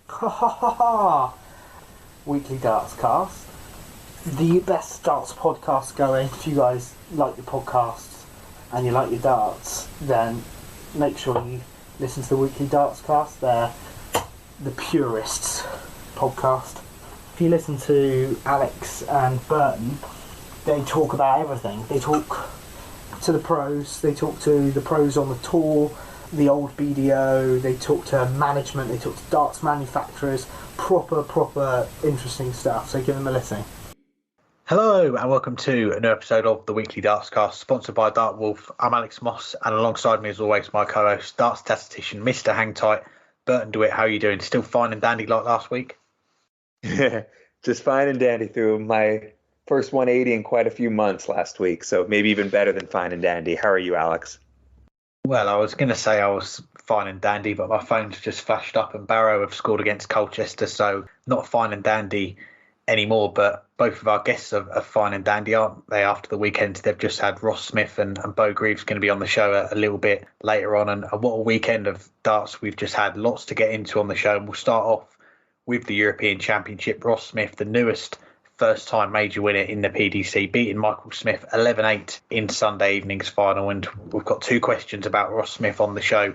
Ha ha ha ha! Weekly Dartscast. The best darts podcast going. If you guys like your podcasts and you like your darts, then make sure you listen to the Weekly Dartscast. They're the purists podcast. If you listen to Alex and Burton, they talk about everything. They talk to the pros, they talk to the pros on the tour, the old BDO, they talk to management, they talk to darts manufacturers, proper interesting stuff, so give them a listen. Hello and welcome to a new episode of the Weekly Dartscast, sponsored by Dart Wolf. I'm Alex Moss, and alongside me as always my co-host, darts statistician Mr. Hang Tight, Burton DeWitt. How are you doing? Still fine and dandy like last week? Just fine and dandy through my first 180 in quite a few months last week, so maybe even better than fine and dandy. How are you, Alex? Well, I was going to say I was fine and dandy, but my phone's just flashed up and Barrow have scored against Colchester, so not fine and dandy anymore. But both of our guests are fine and dandy, aren't they, after the weekend? They've just had Ross Smith and Beau Greaves going to be on the show a little bit later on. And what a weekend of darts we've just had. Lots to get into on the show. And we'll start off with the European Championship. Ross Smith, the newest first-time major winner in the PDC, beating Michael Smith 11-8 in Sunday evening's final. And we've got two questions about Ross Smith on the show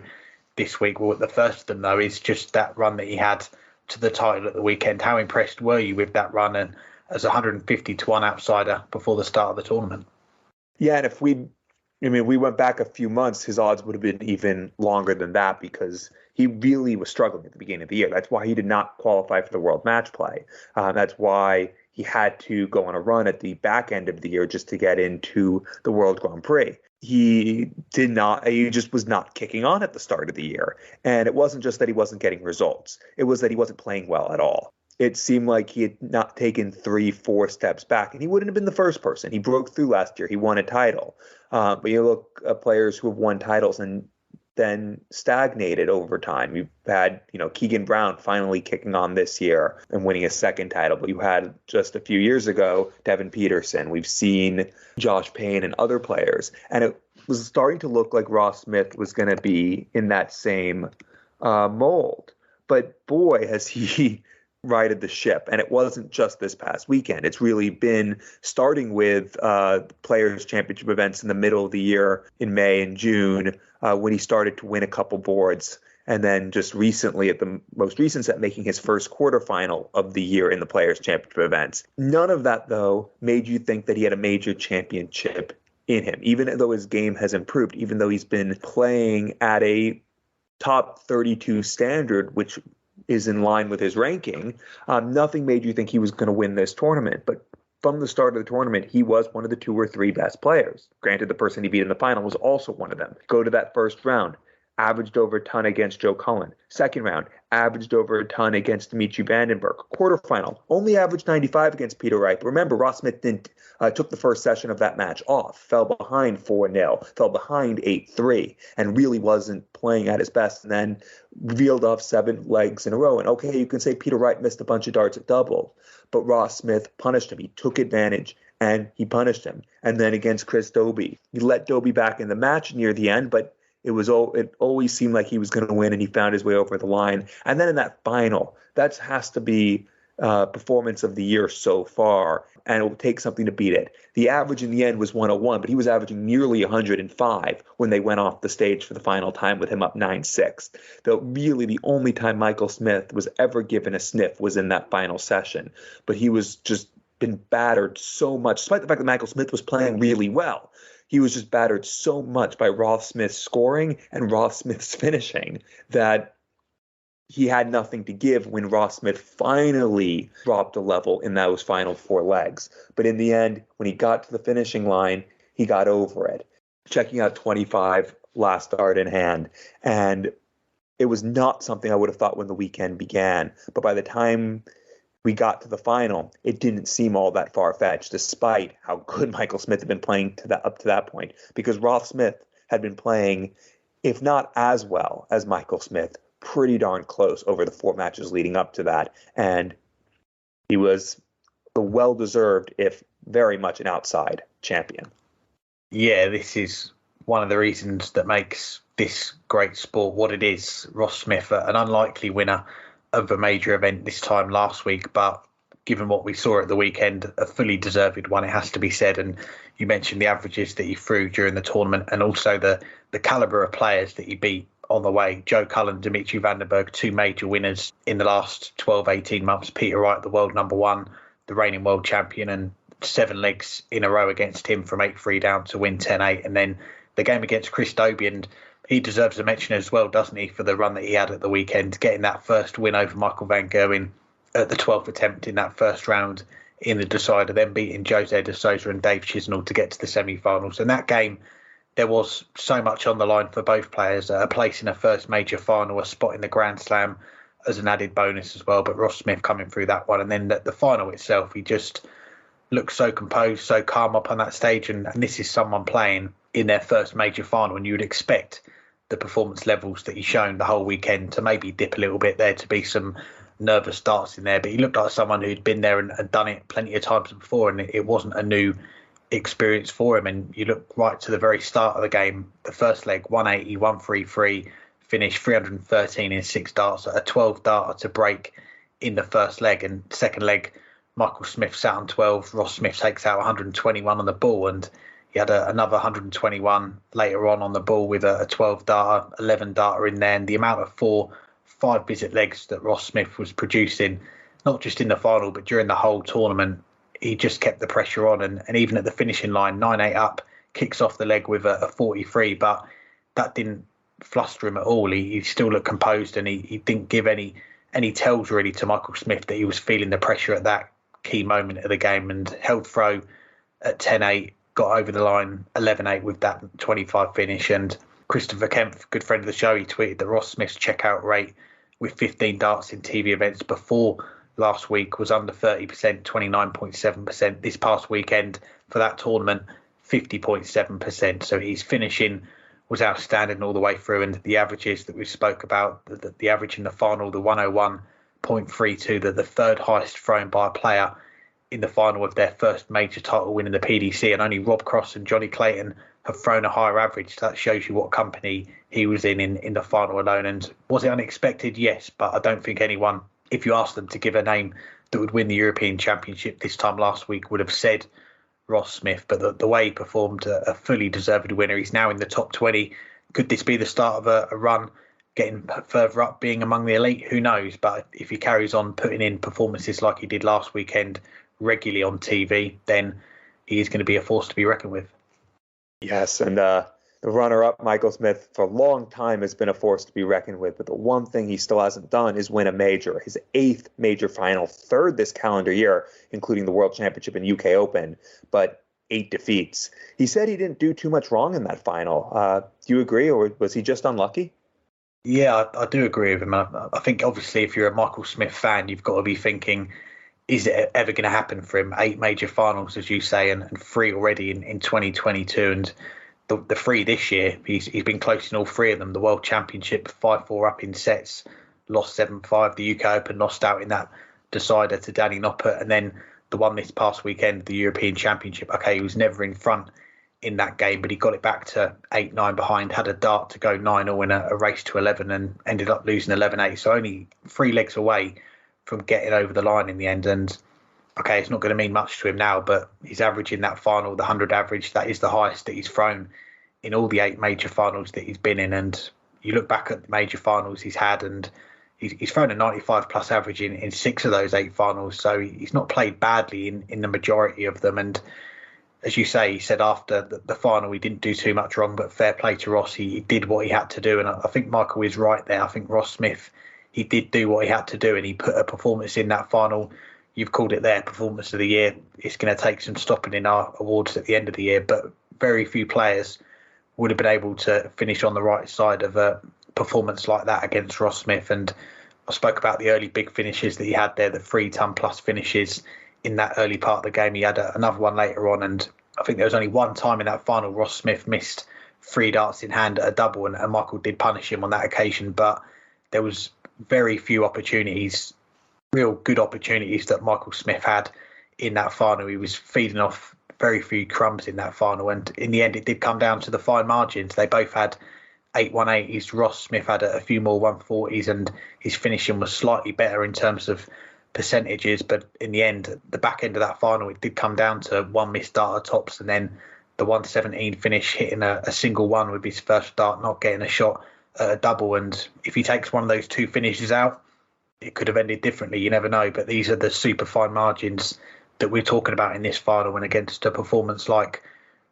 this week. Well, the first of them, though, is just that run that he had to the title at the weekend. How impressed were you with that run and as a 150-1 outsider before the start of the tournament? Yeah, and if we went back a few months, his odds would have been even longer than that because he really was struggling at the beginning of the year. That's why he did not qualify for the World Match Play. That's why he had to go on a run at the back end of the year just to get into the World Grand Prix. He just was not kicking on at the start of the year. And it wasn't just that he wasn't getting results. It was that he wasn't playing well at all. It seemed like he had not taken 3-4 steps back, and he wouldn't have been the first person. He broke through last year. He won a title. But you look at players who have won titles and then stagnated over time. You've had, Keegan Brown finally kicking on this year and winning a second title. But you had just a few years ago, Devin Peterson. We've seen Josh Payne and other players. And it was starting to look like Ross Smith was going to be in that same mold. But boy, has he righted the ship. And it wasn't just this past weekend. It's really been starting with Players' Championship events in the middle of the year in May and June when he started to win a couple boards. And then just recently at the most recent set, making his first quarterfinal of the year in the Players' Championship events. None of that, though, made you think that he had a major championship in him, even though his game has improved, even though he's been playing at a top 32 standard, which is in line with his ranking. Nothing made you think he was going to win this tournament. But from the start of the tournament, he was one of the 2 or 3 best players. Granted, the person he beat in the final was also one of them. Go to that first round, averaged over a ton against Joe Cullen. Second round, averaged over a ton against Dimitri Vandenberg. Quarterfinal, only averaged 95 against Peter Wright. But remember, Ross Smith took the first session of that match off, fell behind 4-0, fell behind 8-3, and really wasn't playing at his best, and then reeled off 7 legs in a row. And okay, you can say Peter Wright missed a bunch of darts at double, but Ross Smith punished him. He took advantage, and he punished him. And then against Chris Dobie, he let Dobie back in the match near the end, but it always seemed like he was going to win, and he found his way over the line. And then in that final, that has to be performance of the year so far, and it will take something to beat it. The average in the end was 101, but he was averaging nearly 105 when they went off the stage for the final time with him up 9-6. Though really the only time Michael Smith was ever given a sniff was in that final session. But he was just been battered so much, despite the fact that Michael Smith was playing really well. He was just battered so much by Ross Smith's scoring and Ross Smith's finishing that he had nothing to give when Ross Smith finally dropped a level in those final 4 legs. But in the end, when he got to the finishing line, he got over it. Checking out 25 last start in hand. And it was not something I would have thought when the weekend began. But by the time we got to the final, it didn't seem all that far-fetched, despite how good Michael Smith had been playing up to that point. Because Ross Smith had been playing, if not as well as Michael Smith, pretty darn close over the 4 matches leading up to that. And he was a well-deserved, if very much an outside champion. Yeah, this is one of the reasons that makes this great sport what it is. Ross Smith, an unlikely winner of a major event this time last week, but given what we saw at the weekend, a fully deserved one, it has to be said. And you mentioned the averages that he threw during the tournament and also the calibre of players that he beat on the way. Joe Cullen, Dimitri van den Berg, two major winners in the last 12, 18 months. Peter Wright, the world number one, the reigning world champion, and 7 legs in a row against him from 8-3 down to win 10-8. And then the game against Chris Dobie, and he deserves a mention as well, doesn't he, for the run that he had at the weekend, getting that first win over Michael van Gerwen at the 12th attempt in that first round in the decider, then beating Jose de Souza and Dave Chisnell to get to the semi-finals. And that game, there was so much on the line for both players, a place in a first major final, a spot in the Grand Slam as an added bonus as well. But Ross Smith coming through that one. And then the final itself, he just looked so composed, so calm up on that stage. And this is someone playing in their first major final, and you would expect the performance levels that he's shown the whole weekend to maybe dip a little bit, there to be some nervous starts in there, but he looked like someone who'd been there and done it plenty of times before, and it wasn't a new experience for him. And you look right to the very start of the game, the first leg, 180, 133, finish 313 in 6 darts, a 12 darter to break in the first leg. And second leg, Michael Smith sat on 12, Ross Smith takes out 121 on the ball, and he had another 121 later on the ball with a 12 darter, 11 darter in there. And the amount of 5 visit legs that Ross Smith was producing, not just in the final, but during the whole tournament, he just kept the pressure on. And even at the finishing line, 9-8 up, kicks off the leg with a 43, but that didn't fluster him at all. He still looked composed, and he didn't give any tells really to Michael Smith that he was feeling the pressure at that key moment of the game, and held throw at 10-8, got over the line 11-8 with that 25 finish. And Christopher Kempf, good friend of the show, he tweeted that Ross Smith's checkout rate with 15 darts in TV events before last week was under 30%, 29.7%. This past weekend for that tournament, 50.7%. So his finishing was outstanding all the way through. And the averages that we spoke about, the average in the final, the 101.32, the third highest thrown by a player in the final of their first major title win in the PDC. And only Rob Cross and Johnny Clayton have thrown a higher average. That shows you what company he was in the final alone. And was it unexpected? Yes, but I don't think anyone, if you asked them to give a name that would win the European Championship this time last week, would have said Ross Smith. But the way he performed, a fully deserved winner. He's now in the top 20. Could this be the start of a run, getting further up, being among the elite? Who knows? But if he carries on putting in performances like he did last weekend regularly on TV, then he is going to be a force to be reckoned with. Yes, and the runner-up, Michael Smith, for a long time has been a force to be reckoned with. But the one thing he still hasn't done is win a major. His 8th major final, 3rd this calendar year, including the World Championship and UK Open, but 8 defeats. He said he didn't do too much wrong in that final. Do you agree, or was he just unlucky? Yeah, I do agree with him. I think, obviously, if you're a Michael Smith fan, you've got to be thinking, is it ever going to happen for him? 8 major finals, as you say, and 3 already in 2022. And the 3 this year, he's been close in all 3 of them. The World Championship, 5-4 up in sets, lost 7-5. The UK Open, lost out in that decider to Danny Noppert. And then the one this past weekend, the European Championship. Okay, he was never in front in that game, but he got it back to 8-9 behind, had a dart to go 9-0 in a race to 11, and ended up losing 11-8. So only 3 legs away from getting over the line in the end. And okay, it's not going to mean much to him now, but his average in that final, the 100 average, that is the highest that he's thrown in all the 8 major finals that he's been in. And you look back at the major finals he's had, and he's thrown a 95 plus average in 6 of those 8 finals. So he's not played badly in the majority of them. And as you say, he said after the final he didn't do too much wrong, but fair play to Ross. He did what he had to do. And I think Michael is right there. I think Ross Smith, he did do what he had to do, and he put a performance in that final. You've called it there, performance of the year. It's going to take some stopping in our awards at the end of the year, but very few players would have been able to finish on the right side of a performance like that against Ross Smith. And I spoke about the early big finishes that he had there, the 3-ton plus finishes in that early part of the game. He had another one later on, and I think there was only one time in that final Ross Smith missed 3 darts in hand at a double, and Michael did punish him on that occasion. But there was very few opportunities, real good opportunities that Michael Smith had in that final. He was feeding off very few crumbs in that final, and in the end it did come down to the fine margins. They both had 8 180s. Ross Smith had a few more 140s, and his finishing was slightly better in terms of percentages. But in the end, the back end of that final, it did come down to one missed dart at tops, and then the 117 finish, hitting a single one with his first dart, not getting a shot at a double. And if he takes one of those two finishes out, it could have ended differently. You never know. But these are the super fine margins that we're talking about in this final, and against a performance like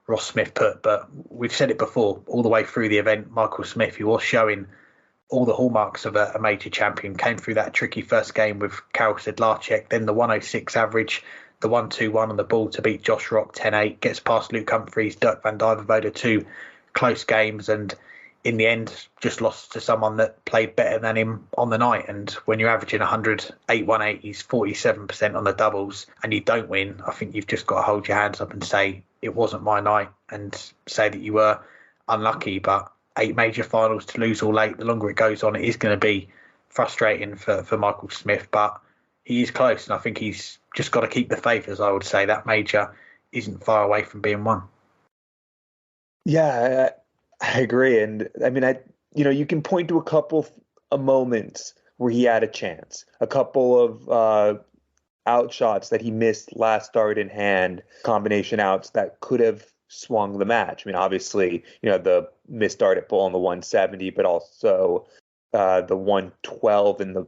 Ross Smith put. But we've said it before, all the way through the event, Michael Smith, he was showing all the hallmarks of a major champion. Came through that tricky first game with Karel Sedlacek, then the 106 average, the 1-2-1 on the ball to beat Josh Rock 10-8, gets past Luke Humphries, Dirk van Dijvenbode, two close games, and in the end just lost to someone that played better than him on the night. And when you're averaging 108 180s, 47% on the doubles, and you don't win, I think you've just got to hold your hands up and say it wasn't my night, and say that you were unlucky. But 8 major finals to lose all 8, the longer it goes on, it is going to be frustrating for Michael Smith, but he is close, and I think he's just got to keep the faith, as I would say. That major isn't far away from being won. Yeah, I agree. And I mean, you can point to a couple of moments where he had a chance, a couple of outshots that he missed last start in hand, combination outs that could have swung the match. I mean, obviously, the missed start at Bull on the 170, but also the 112 in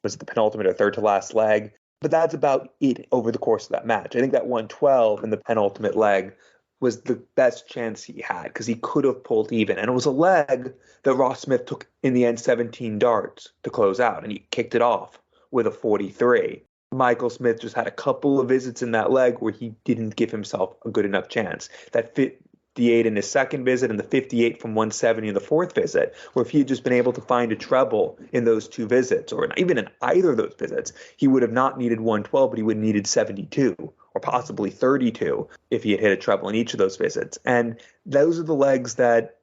was it the penultimate or third to last leg? But that's about it over the course of that match. I think that 112 in the penultimate leg was the best chance he had, because he could have pulled even. And it was a leg that Ross Smith took in the end 17 darts to close out, and he kicked it off with a 43. Michael Smith just had a couple of visits in that leg where he didn't give himself a good enough chance. That 58 in his second visit and the 58 from 170 in the fourth visit, where if he had just been able to find a treble in those two visits, or even in either of those visits, he would have not needed 112, but he would have needed 72 or possibly 32 if he had hit a treble in each of those visits. And those are the legs that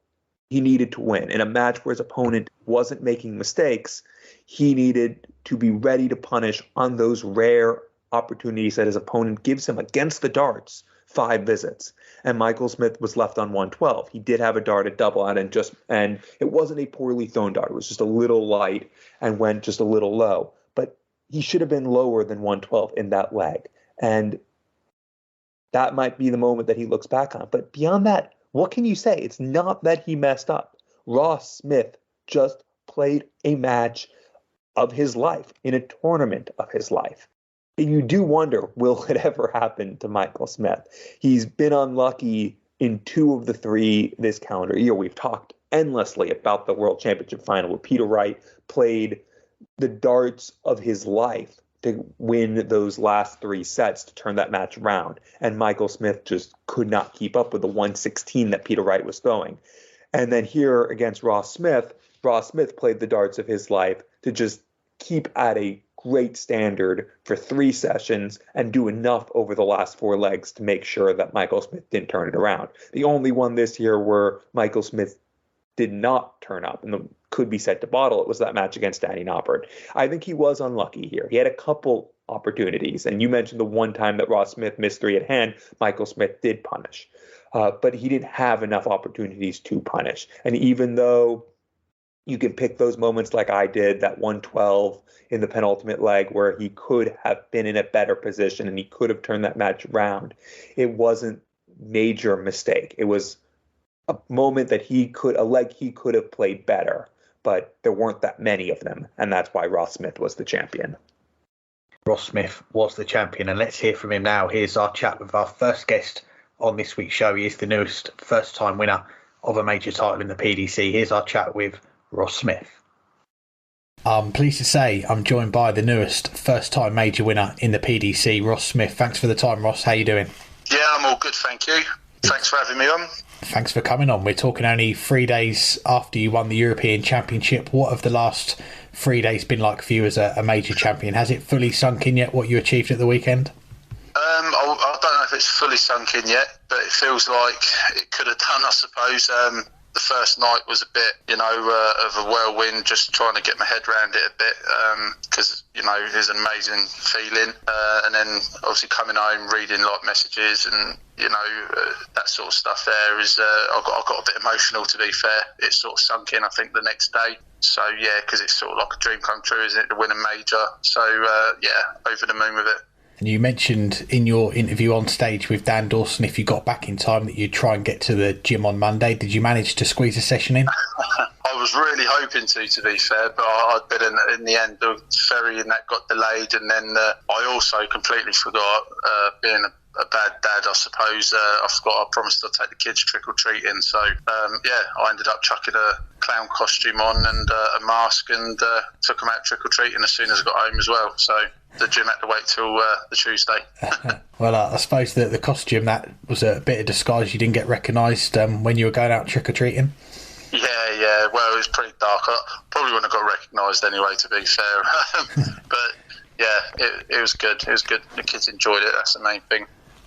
he needed to win. In a match where his opponent wasn't making mistakes, he needed to be ready to punish on those rare opportunities that his opponent gives him against the darts 5 visits. And Michael Smith was left on 112. He did have a dart at double out, and it wasn't a poorly thrown dart. It was just a little light and went just a little low. But he should have been lower than 112 in that leg. And that might be the moment that he looks back on. But beyond that, what can you say? It's not that he messed up. Ross Smith just played a match of his life in a tournament of his life. And you do wonder, will it ever happen to Michael Smith? He's been unlucky in 2 of the 3 this calendar year. We've talked endlessly about the World Championship final where Peter Wright played the darts of his life to win those last 3 sets to turn that match around. And Michael Smith just could not keep up with the 116 that Peter Wright was throwing. And then here against Ross Smith played the darts of his life to just keep at a great standard for 3 sessions and do enough over the last 4 legs to make sure that Michael Smith didn't turn it around. The only one this year where Michael Smith did not turn up and could be set to bottle, it was that match against Danny Noppert. I think he was unlucky here. He had a couple opportunities, and you mentioned the one time that Ross Smith missed 3 at hand. Michael Smith did punish, but he didn't have enough opportunities to punish. And even though you can pick those moments like I did, that 112 in the penultimate leg where he could have been in a better position and he could have turned that match around, it wasn't major mistake. It was a moment that a leg he could have played better, but there weren't that many of them, and that's why Ross Smith was the champion. Ross Smith was the champion, and let's hear from him now. Here's our chat with our first guest on this week's show. He is the newest first-time winner of a major title in the PDC. Here's our chat with Ross Smith. I'm pleased to say I'm joined by the newest first-time major winner in the PDC, Ross Smith. Thanks for the time, Ross. How you doing? Yeah, I'm all good, thank you. Thanks for having me on. Thanks for coming on. We're talking only 3 days after you won the European Championship. What have the last 3 days been like for you as a major champion? Has it fully sunk in yet what you achieved at the weekend? I don't know if it's fully sunk in yet, but it feels like it could have done, I suppose. the first night was a bit, of a whirlwind, just trying to get my head around it a bit, because, it was an amazing feeling. And then obviously coming home, reading like messages and, that sort of stuff there is, I got a bit emotional, to be fair. It sort of sunk in, I think, the next day. So, yeah, because it's sort of like a dream come true, isn't it, to win a major? So, over the moon with it. And you mentioned in your interview on stage with Dan Dawson, if you got back in time, that you'd try and get to the gym on Monday. Did you manage to squeeze a session in? I was really hoping to be fair, but I'd been in the end, the ferry and that got delayed, and then I also completely forgot, being a bad dad, I suppose. I forgot I promised I'd take the kids trick-or-treating, so I ended up chucking a clown costume on and a mask and took them out trick-or-treating as soon as I got home as well, so the gym had to wait till the Tuesday. Well, I suppose that the costume, that was a bit of disguise. You didn't get recognised when you were going out trick-or-treating? Yeah, well, it was pretty dark. I probably wouldn't have got recognised anyway, to be fair. But yeah, it was good. It was good. The kids enjoyed it. That's the main thing.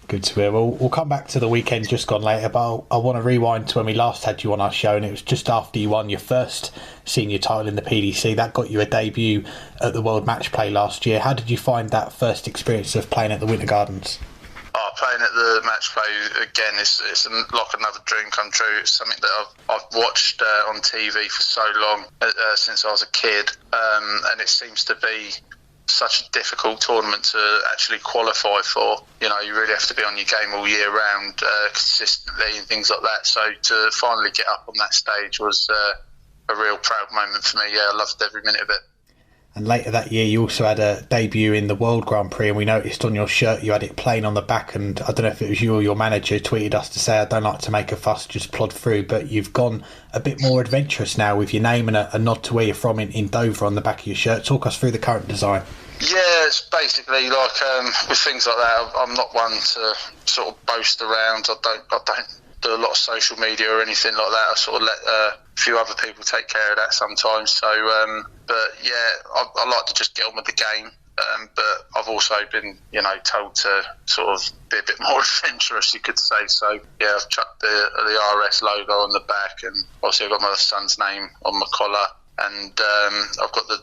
Good to hear. Well, we'll come back to the weekend just gone later, but I want to rewind to when we last had you on our show, and it was just after you won your first senior title in the PDC. That got you a debut at the World Match Play last year. How did you find that first experience of playing at the Winter Gardens? Playing at the match play again is like another dream come true. It's something that I've watched on TV for so long, since I was a kid, and it seems to be such a difficult tournament to actually qualify for. You really have to be on your game all year round, consistently and things like that. So to finally get up on that stage was a real proud moment for me. Yeah, I loved every minute of it. And later that year, you also had a debut in the World Grand Prix, and we noticed on your shirt you had it plain on the back, and I don't know if it was you or your manager tweeted us to say, I don't like to make a fuss, just plod through, but you've gone a bit more adventurous now with your name and a nod to where you're from in Dover on the back of your shirt. Talk us through the current design. Yeah, it's basically like with things like that, I'm not one to sort of boast around. I don't do a lot of social media or anything like that. I sort of let a few other people take care of that sometimes. So, but yeah, I like to just get on with the game. But I've also been, told to sort of be a bit more adventurous, you could say. So yeah, I've chucked the RS logo on the back, and obviously I've got my son's name on my collar, and I've got the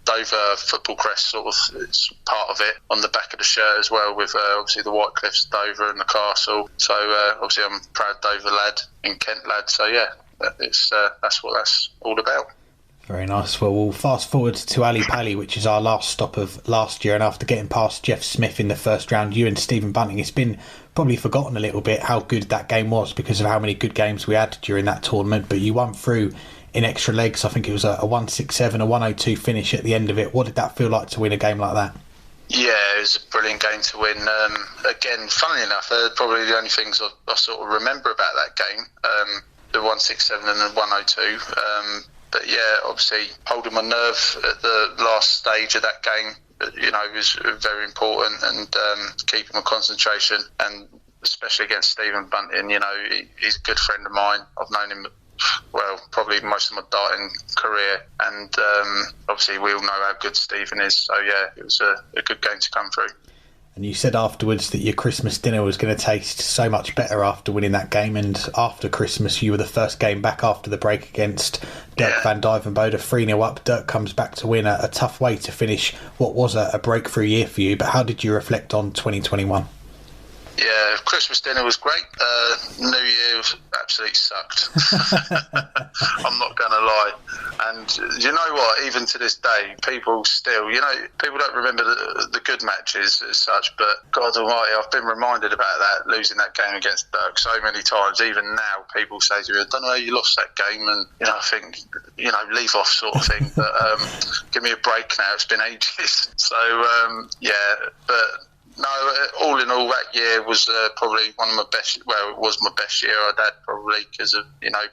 Dover football crest, sort of, it's part of it on the back of the shirt as well, with obviously the White Cliffs, Dover and the castle. So obviously I'm a proud Dover lad and Kent lad, so yeah, it's that's what that's all about. Very nice. Well, we'll fast forward to Ali Pally, which is our last stop of last year, and after getting past Jeff Smith in the first round, you and Stephen Bunting, it's been probably forgotten a little bit how good that game was because of how many good games we had during that tournament, but you won through in extra legs. I think it was a 167, a 102 finish at the end of it. What did that feel like to win a game like that? Yeah, it was a brilliant game to win. Again, funnily enough, probably the only things I sort of remember about that game, the 167 and the 102. But yeah, obviously holding my nerve at the last stage of that game, was very important, and keeping my concentration, and especially against Stephen Bunting. He's a good friend of mine. I've known him, well, probably most of my darting career, and obviously we all know how good Stephen is, so yeah, it was a good game to come through. And you said afterwards that your Christmas dinner was going to taste so much better after winning that game, and after Christmas you were the first game back after the break against Dirk van Duijvenbode, 3-0 up. Dirk comes back to win a tough way to finish what was a breakthrough year for you, but how did you reflect on 2021? Yeah, Christmas dinner was great. New Year absolutely sucked. I'm not going to lie. And you know what? Even to this day, people still, people don't remember the good matches as such, but God Almighty, I've been reminded about that, losing that game against Dirk so many times. Even now, people say to me, I don't know how you lost that game, and I think, leave off sort of thing. But give me a break now. It's been ages. So but. No, all in all, that year was probably one of my best. Well, it was my best year I'd had, probably because of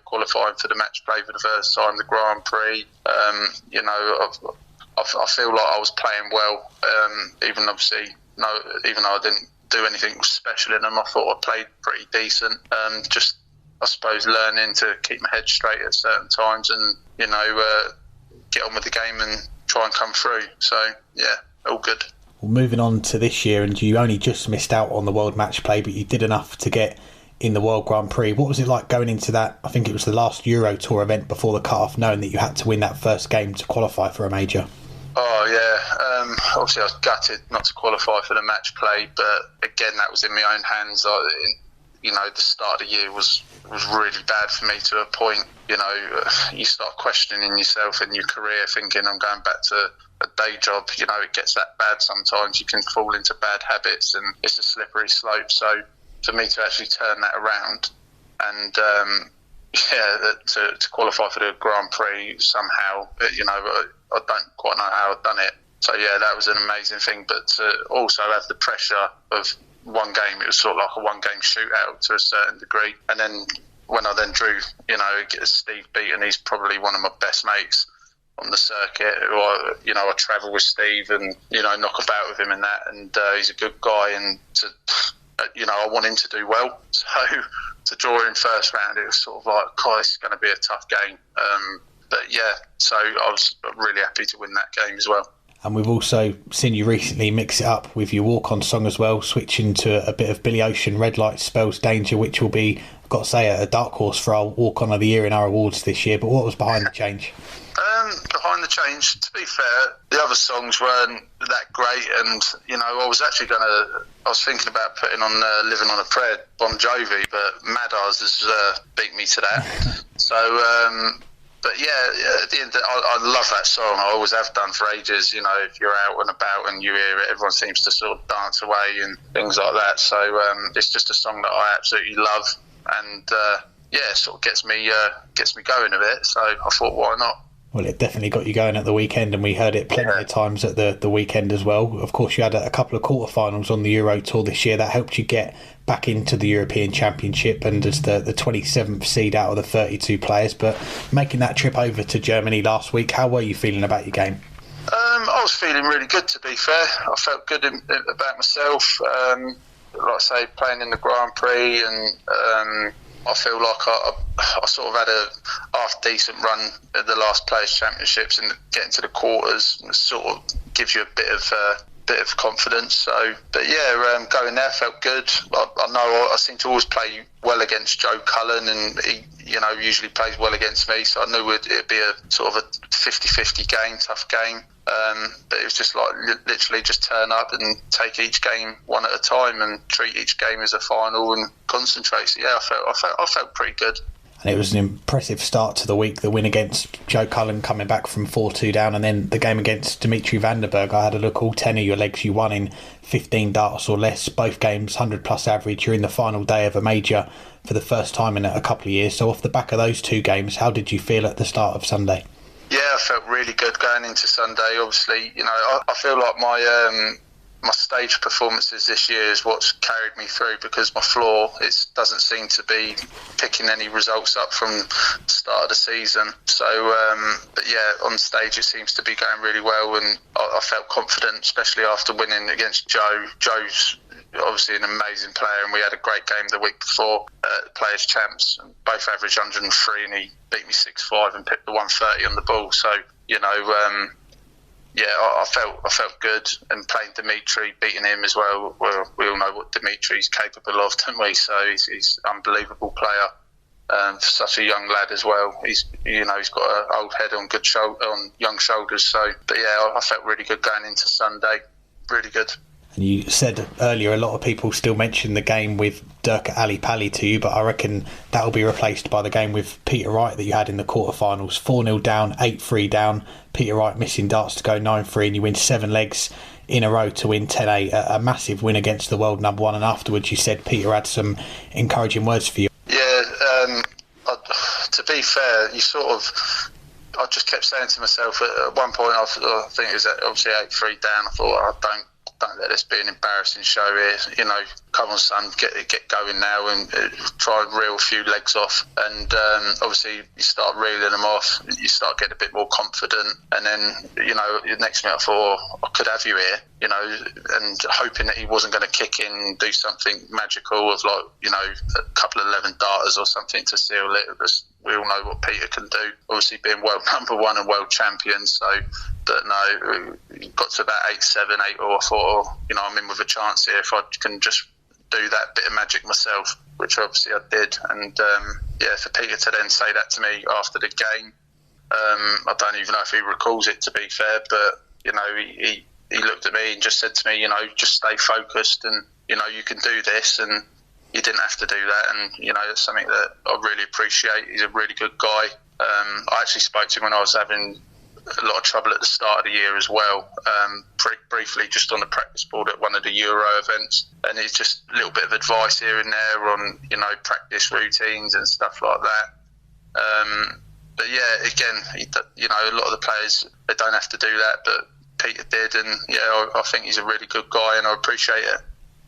qualifying for the match play for the first time, the Grand Prix. I feel like I was playing well, even though I didn't do anything special in them. I thought I played pretty decent. Just, I suppose, learning to keep my head straight at certain times, and get on with the game and try and come through. So yeah, all good. Well, moving on to this year, and you only just missed out on the World Match Play, but you did enough to get in the World Grand Prix. What was it like going into that? I think it was the last Euro Tour event before the cut-off, knowing that you had to win that first game to qualify for a major. Oh yeah, obviously I was gutted not to qualify for the match play, but again that was in my own hands. The start of the year was really bad for me to a point. You start questioning yourself in your career, thinking I'm going back to a day job. It gets that bad sometimes. You can fall into bad habits, and it's a slippery slope. So for me to actually turn that around and to qualify for the Grand Prix somehow, I don't quite know how I've done it. So yeah, that was an amazing thing. But to also have the pressure of one game, it was sort of like a one-game shootout to a certain degree. And then when I then drew, Steve Beaton, he's probably one of my best mates on the circuit. I travel with Steve and knock about with him and that. And he's a good guy, and I want him to do well. So to draw in first round, it was sort of like, God, it's going to be a tough game. But yeah, so I was really happy to win that game as well. And we've also seen you recently mix it up with your walk-on song as well, switching to a bit of Billy Ocean, Red Light Spells Danger, which will be, I've got to say, a dark horse for our walk-on of the year in our awards this year. But what was behind the change? Behind the change, to be fair, the other songs weren't that great, and I was thinking about putting on Living on a Prayer, Bon Jovi, but Mad Eyes has beat me to that. So but yeah, at the end, I love that song. I always have done for ages. If you're out and about and you hear it, everyone seems to sort of dance away and things like that. So it's just a song that I absolutely love, and it sort of gets me going a bit. So I thought, why not? Well, it definitely got you going at the weekend, and we heard it plenty of times at the weekend as well. Of course, you had a couple of quarterfinals on the Euro Tour this year. That helped you get back into the European Championship and as the 27th seed out of the 32 players. But making that trip over to Germany last week, how were you feeling about your game? I was feeling really good, to be fair. I felt good about myself. Like I say, playing in the Grand Prix, and I feel like I sort of had a half decent run at the last Players' Championships, and getting to the quarters sort of gives you a bit of confidence. So, but yeah, going there felt good. I know I seem to always play well against Joe Cullen, and he usually plays well against me. So I knew it'd be a sort of a 50-50 game, tough game. But it was just like literally just turn up and take each game one at a time and treat each game as a final and concentrate. So yeah, I felt pretty good. And it was an impressive start to the week, the win against Joe Cullen coming back from 4-2 down, and then the game against Dimitri van der Berg. I had a look, all 10 of your legs you won in 15 darts or less, both games 100 plus average. You're in the final day of a major for the first time in a couple of years. So off the back of those two games, how did you feel at the start of Sunday? Yeah, I felt really good going into Sunday. Obviously, I feel like my stage performances this year is what's carried me through, because my floor doesn't seem to be picking any results up from the start of the season. So, but yeah, on stage it seems to be going really well, and I felt confident, especially after winning against Joe. Joe's obviously an amazing player, and we had a great game the week before Players' Champs, and both averaged 103, and he beat me 6-5 and picked the 130 on the ball. So, yeah, I felt good, and playing Dimitri, beating him as well. Well, we all know what Dimitri's capable of, don't we? So he's an unbelievable player, for such a young lad as well. He's got an old head on young shoulders. So, but yeah, I felt really good going into Sunday. Really good. And you said earlier a lot of people still mention the game with Dirk Ali Pally to you, but I reckon that will be replaced by the game with Peter Wright that you had in the quarterfinals. 4-0 down, 8-3 down, Peter Wright missing darts to go 9-3, and you win 7 legs in a row to win 10-8, a massive win against the world number one. And afterwards you said Peter had some encouraging words for you. Yeah, to be fair, I just kept saying to myself at one point, I think it was obviously 8-3 down, I thought, don't let this be an embarrassing show here. Come on, son, get going now and try and reel a few legs off. And obviously, you start reeling them off, you start getting a bit more confident. And then, the next minute I thought, I could have you here, and hoping that he wasn't going to kick in and do something magical of a couple of 11 darters or something to seal it. We all know what Peter can do, obviously being world number one and world champion. So, but no, got to about 8-7, 8-0. I thought, I'm in with a chance here if I can just do that bit of magic myself. which obviously I did. And for Peter to then say that to me after the game, I don't even know if he recalls it, to be fair, but he looked at me and just said to me, just stay focused, and you can do this, and you didn't have to do that. And it's something that I really appreciate. He's a really good guy. I actually spoke to him when I was having a lot of trouble at the start of the year as well, briefly just on the practice board at one of the Euro events, and it's just a little bit of advice here and there on practice routines and stuff like that. But yeah, again, a lot of the players, they don't have to do that, but Peter did, and I think he's a really good guy, and I appreciate it.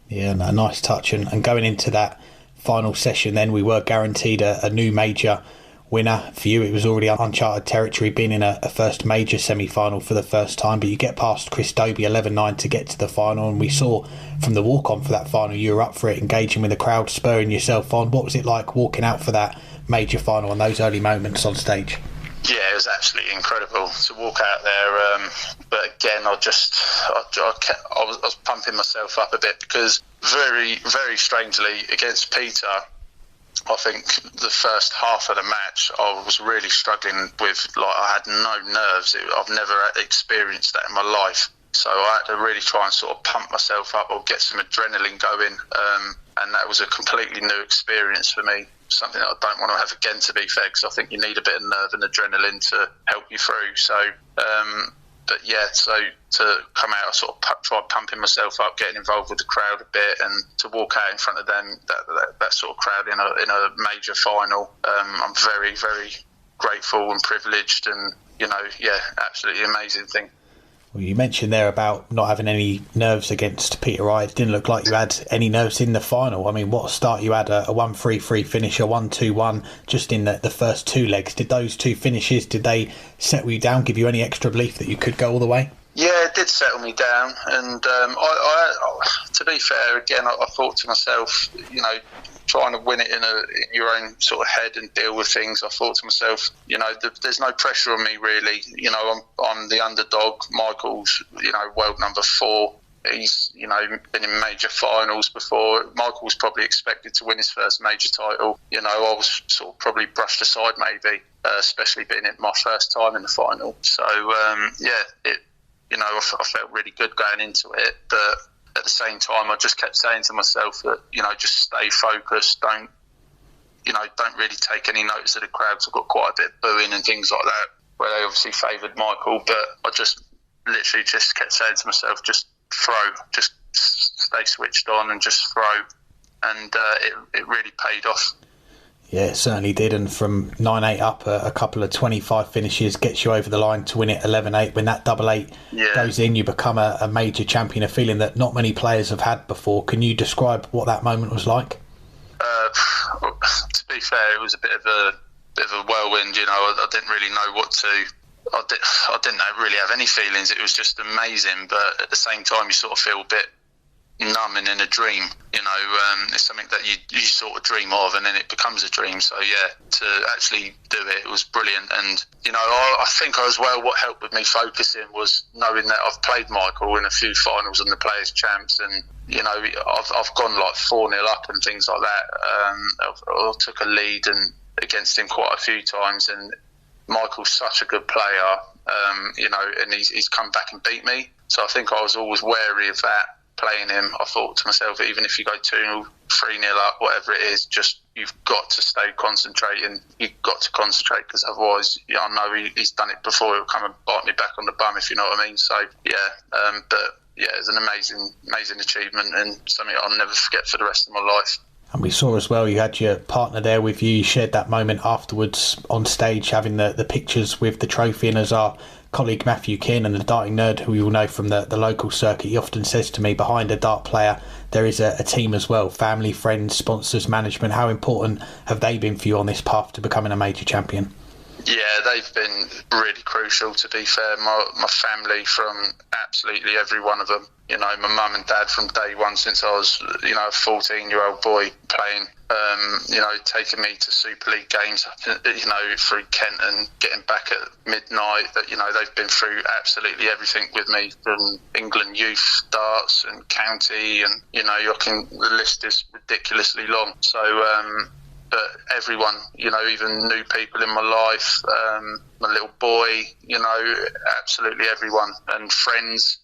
Yeah, no, nice touch. And going into that final session, then we were guaranteed a new major winner. For you, it was already uncharted territory, being in a first major semi-final for the first time, but you get past Chris Dobie 11-9 to get to the final, and we saw from the walk-on for that final, you were up for it, engaging with the crowd, spurring yourself on. What was it like walking out for that major final and those early moments on stage? Yeah, it was absolutely incredible to walk out there. But again, I was pumping myself up a bit, because very, very strangely against Peter, I think the first half of the match I was really struggling with. I had no nerves. I've never experienced that in my life. So I had to really try and sort of pump myself up or get some adrenaline going. And that was a completely new experience for me. Something that I don't want to have again, to be fair, because I think you need a bit of nerve and adrenaline to help you through. So, so to come out, I sort of tried pumping myself up, getting involved with the crowd a bit, and to walk out in front of them, that sort of crowd in a major final. I'm very, very grateful and privileged, and absolutely amazing thing. Well, you mentioned there about not having any nerves against Peter Wright. It didn't look like you had any nerves in the final. I mean, what a start you had, a 1-3-3 finish, a 1-2-1 just in the first two legs. Did those two finishes, did they settle you down, give you any extra belief that you could go all the way? Yeah, it did settle me down. And I to be fair, again, I thought to myself, trying to win it in your own sort of head and deal with things, I thought to myself, there's no pressure on me really. I'm the underdog. Michael's, world number 4. He's, been in major finals before. Michael was probably expected to win his first major title. I was sort of probably brushed aside maybe, especially being it my first time in the final. So, I felt really good going into it, but at the same time, I just kept saying to myself that, just stay focused. Don't really take any notice of the crowd. So I've got quite a bit of booing and things like that, where they obviously favoured Michael. But I just literally just kept saying to myself, just throw, just stay switched on and just throw. And it really paid off. Yeah, it certainly did. And from 9-8 up, a couple of 25 finishes gets you over the line to win it 11-8. When that 8-8 goes in, you become a major champion, a feeling that not many players have had before. Can you describe what that moment was like? To be fair, it was a bit of a whirlwind. I didn't really know what to. I didn't really have any feelings. It was just amazing, but at the same time, you sort of feel a bit numb and in a dream. It's something that you sort of dream of, and then it becomes a dream. So to actually do it was brilliant. And I think as well, what helped with me focusing was knowing that I've played Michael in a few finals and the Players Champs, and I've gone like 4-0 up and things like that. I took a lead and against him quite a few times, and Michael's such a good player, and he's come back and beat me. So I think I was always wary of that. Playing him, I thought to myself, even if you go 2-0, 3-0 up, whatever it is, just you've got to stay concentrating. You've got to concentrate, because otherwise, I know he's done it before. He'll come and bite me back on the bum, if you know what I mean. So it's an amazing achievement and something I'll never forget for the rest of my life. And we saw as well, you had your partner there with you. You shared that moment afterwards on stage, having the pictures with the trophy. And as our colleague Matthew Kiernan, the darting nerd, who we all know from the local circuit, he often says to me, behind a dart player, there is a team as well, family, friends, sponsors, management. How important have they been for you on this path to becoming a major champion? Yeah, they've been really crucial, to be fair. My family, from absolutely every one of them. You know, my mum and dad from day one, since I was, a 14-year-old boy playing, taking me to Super League games, through Kent and getting back at midnight. That, they've been through absolutely everything with me, from England youth, darts and county, and, the list is ridiculously long. So, but everyone, even new people in my life, my little boy, absolutely everyone, and friends.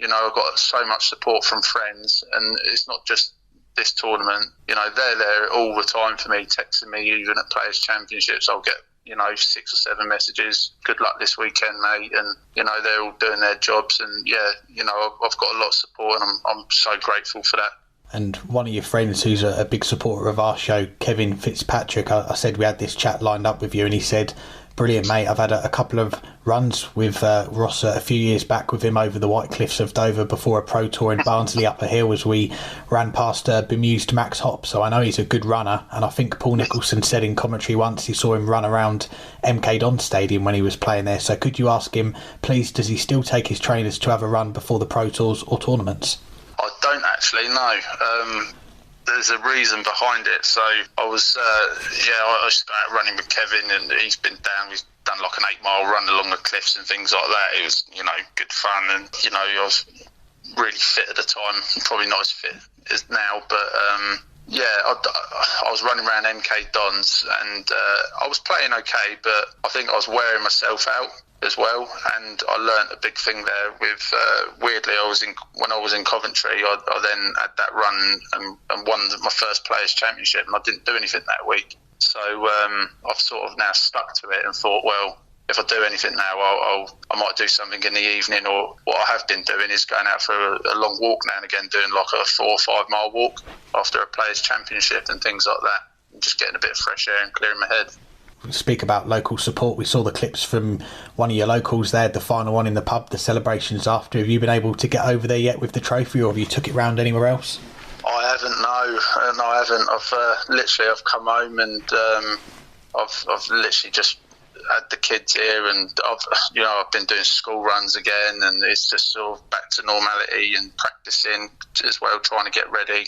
I've got so much support from friends, and it's not just this tournament. They're there all the time for me, texting me. Even at Players' Championships, I'll get 6 or 7 messages. Good luck this weekend, mate. And they're all doing their jobs, and I've got a lot of support, and I'm so grateful for that. And one of your friends who's a big supporter of our show, Kevin Fitzpatrick, I said we had this chat lined up with you, and he said, brilliant, mate. I've had a couple of runs with Ross a few years back with him over the White Cliffs of Dover before a pro tour in Barnsley Upper Hill, as we ran past bemused Max Hopp. So I know he's a good runner, and I think Paul Nicholson said in commentary once he saw him run around MK Dons Stadium when he was playing there. So could you ask him, please, does he still take his trainers to have a run before the pro tours or tournaments? I don't actually know. There's a reason behind it. So I was, I was out running with Kevin, and he's been down. He's done like an 8-mile run along the cliffs and things like that. It was, good fun, and I was really fit at the time. Probably not as fit as now, but I was running around MK Dons, and I was playing okay, but I think I was wearing myself out as well, and I learnt a big thing there with weirdly when I was in Coventry, I then had that run and won my first Players' Championship, and I didn't do anything that week. So I've sort of now stuck to it and thought, well, if I do anything now, I might do something in the evening, or what I have been doing is going out for a long walk now and again, doing like a 4 or 5 mile walk after a Players' Championship and things like that, and just getting a bit of fresh air and clearing my head. Speak about local support. We saw the clips from one of your locals there, the final one in the pub, the celebrations after. Have you been able to get over there yet with the trophy, or have you took it round anywhere else? I haven't, no, I haven't. I've come home, and I've literally just had the kids here, and I've been doing school runs again, and it's just sort of back to normality and practicing as well, trying to get ready